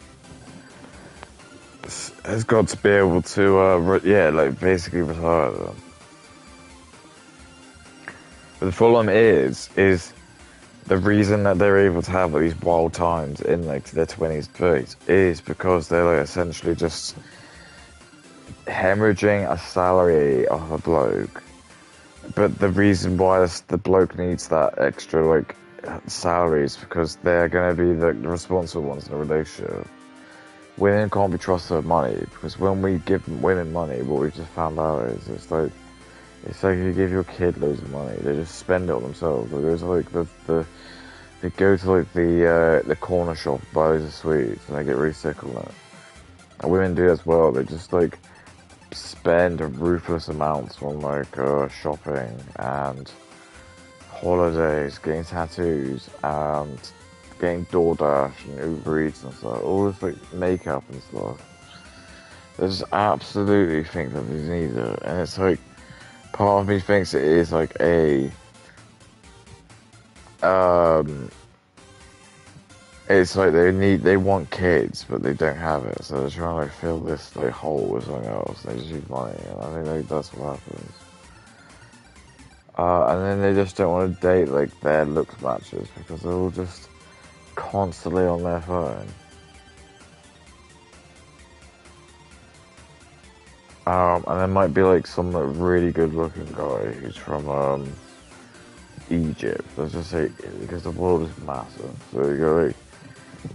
has got to be able to like basically retire them. But the problem is the reason that they're able to have like, these wild times in like their 20s, 30s is because they're like essentially just hemorrhaging a salary off a bloke. But the reason why the bloke needs that extra like salary is because they're going to be the responsible ones in a relationship. Women can't be trusted with money because when we give women money, what we just found out is it's like if you give your kid loads of money, they just spend it on themselves. Like there's like they go to like the corner shop, buy loads of sweets, and they get really sick on it. And women do as well. They just like spend ruthless amounts on like shopping and holidays, getting tattoos, and getting DoorDash and Uber Eats and stuff. All this like makeup and stuff. They just absolutely think that they need it, and it's like. Part of me thinks it is like it's like they want kids, but they don't have it, so they're trying to like fill this like hole with something else. They just use money, and I think like, that's what happens. And then they just don't want to date like their looks matches because they're all just constantly on their phone. And there might be like some like, really good looking guy who's from Egypt. Let's just say, because the world is massive. So you go like,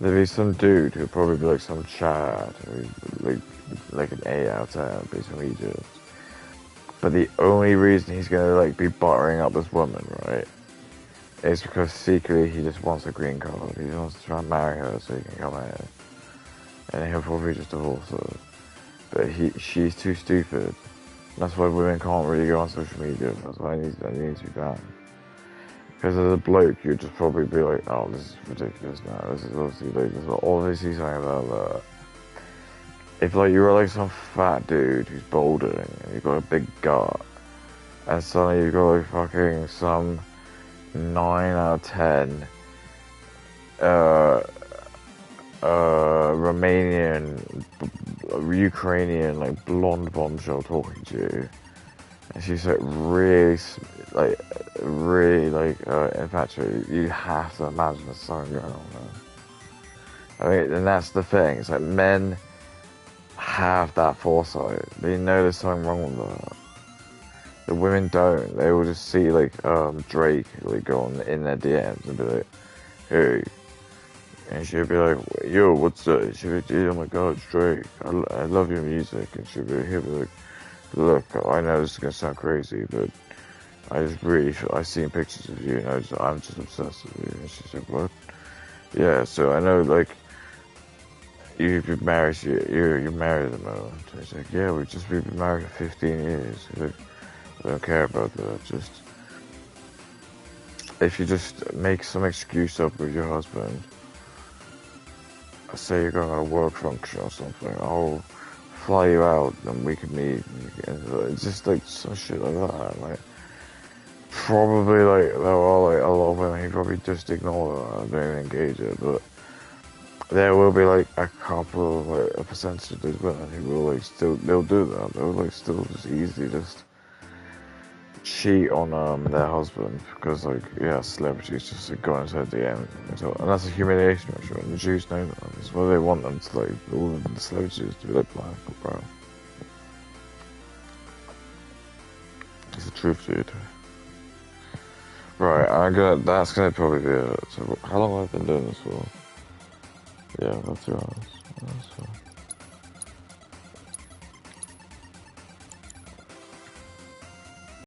there'd be some dude who'd probably be like some Chad, who's like an 8 out of 10, but he's from Egypt. But the only reason he's gonna like be buttering up this woman, right, is because secretly he just wants a green card. He wants to try and marry her so he can come here. And he'll probably just divorce her. But she's too stupid. That's why women can't really go on social media. That's why it needs to be banned. Because as a bloke, you'd just probably be like, oh, this is ridiculous now. This is obviously like, there's obviously something about that. If like you were like some fat dude who's bouldering and you've got a big gut, and suddenly you've got like fucking some 9 out of 10 Romanian, Ukrainian, like blonde bombshell talking to you, and she's like really infatuated. You have to imagine there's something going on there. I mean, and that's the thing. It's like men have that foresight. They know there's something wrong with that. The women don't. They will just see like Drake like go on in their DMs and be like, hey. And she'll be like, yo, what's that? She'll be like, oh my god, it's Drake. I love your music. And he'll be like, look, I know this is going to sound crazy, but I've seen pictures of you and I'm just obsessed with you. And she's like, what? Yeah, so I know, like, you've been married, you're married at the moment. He's like, yeah, we've been married for 15 years. He's like, we don't care about that. Just, if you just make some excuse up with your husband, say you're going on a work function or something, I'll fly you out and we can meet. It's just like some shit like that. Like, probably like, they're all like, a lot of women, he probably just ignore that and don't even engage it, but there will be like a couple of like a percentage of these women who will like still, they'll do that. They'll like still just easily just cheat on their husband because like, yeah, celebrities just like, go inside the end. And that's a humiliation ritual, and the Jews know that. That's why they want them to like, all of the celebrities to be like black or brown. It's the truth, dude. Right, that's gonna probably be it. So how long have I been doing this for? Yeah, about 2 hours. That's fine.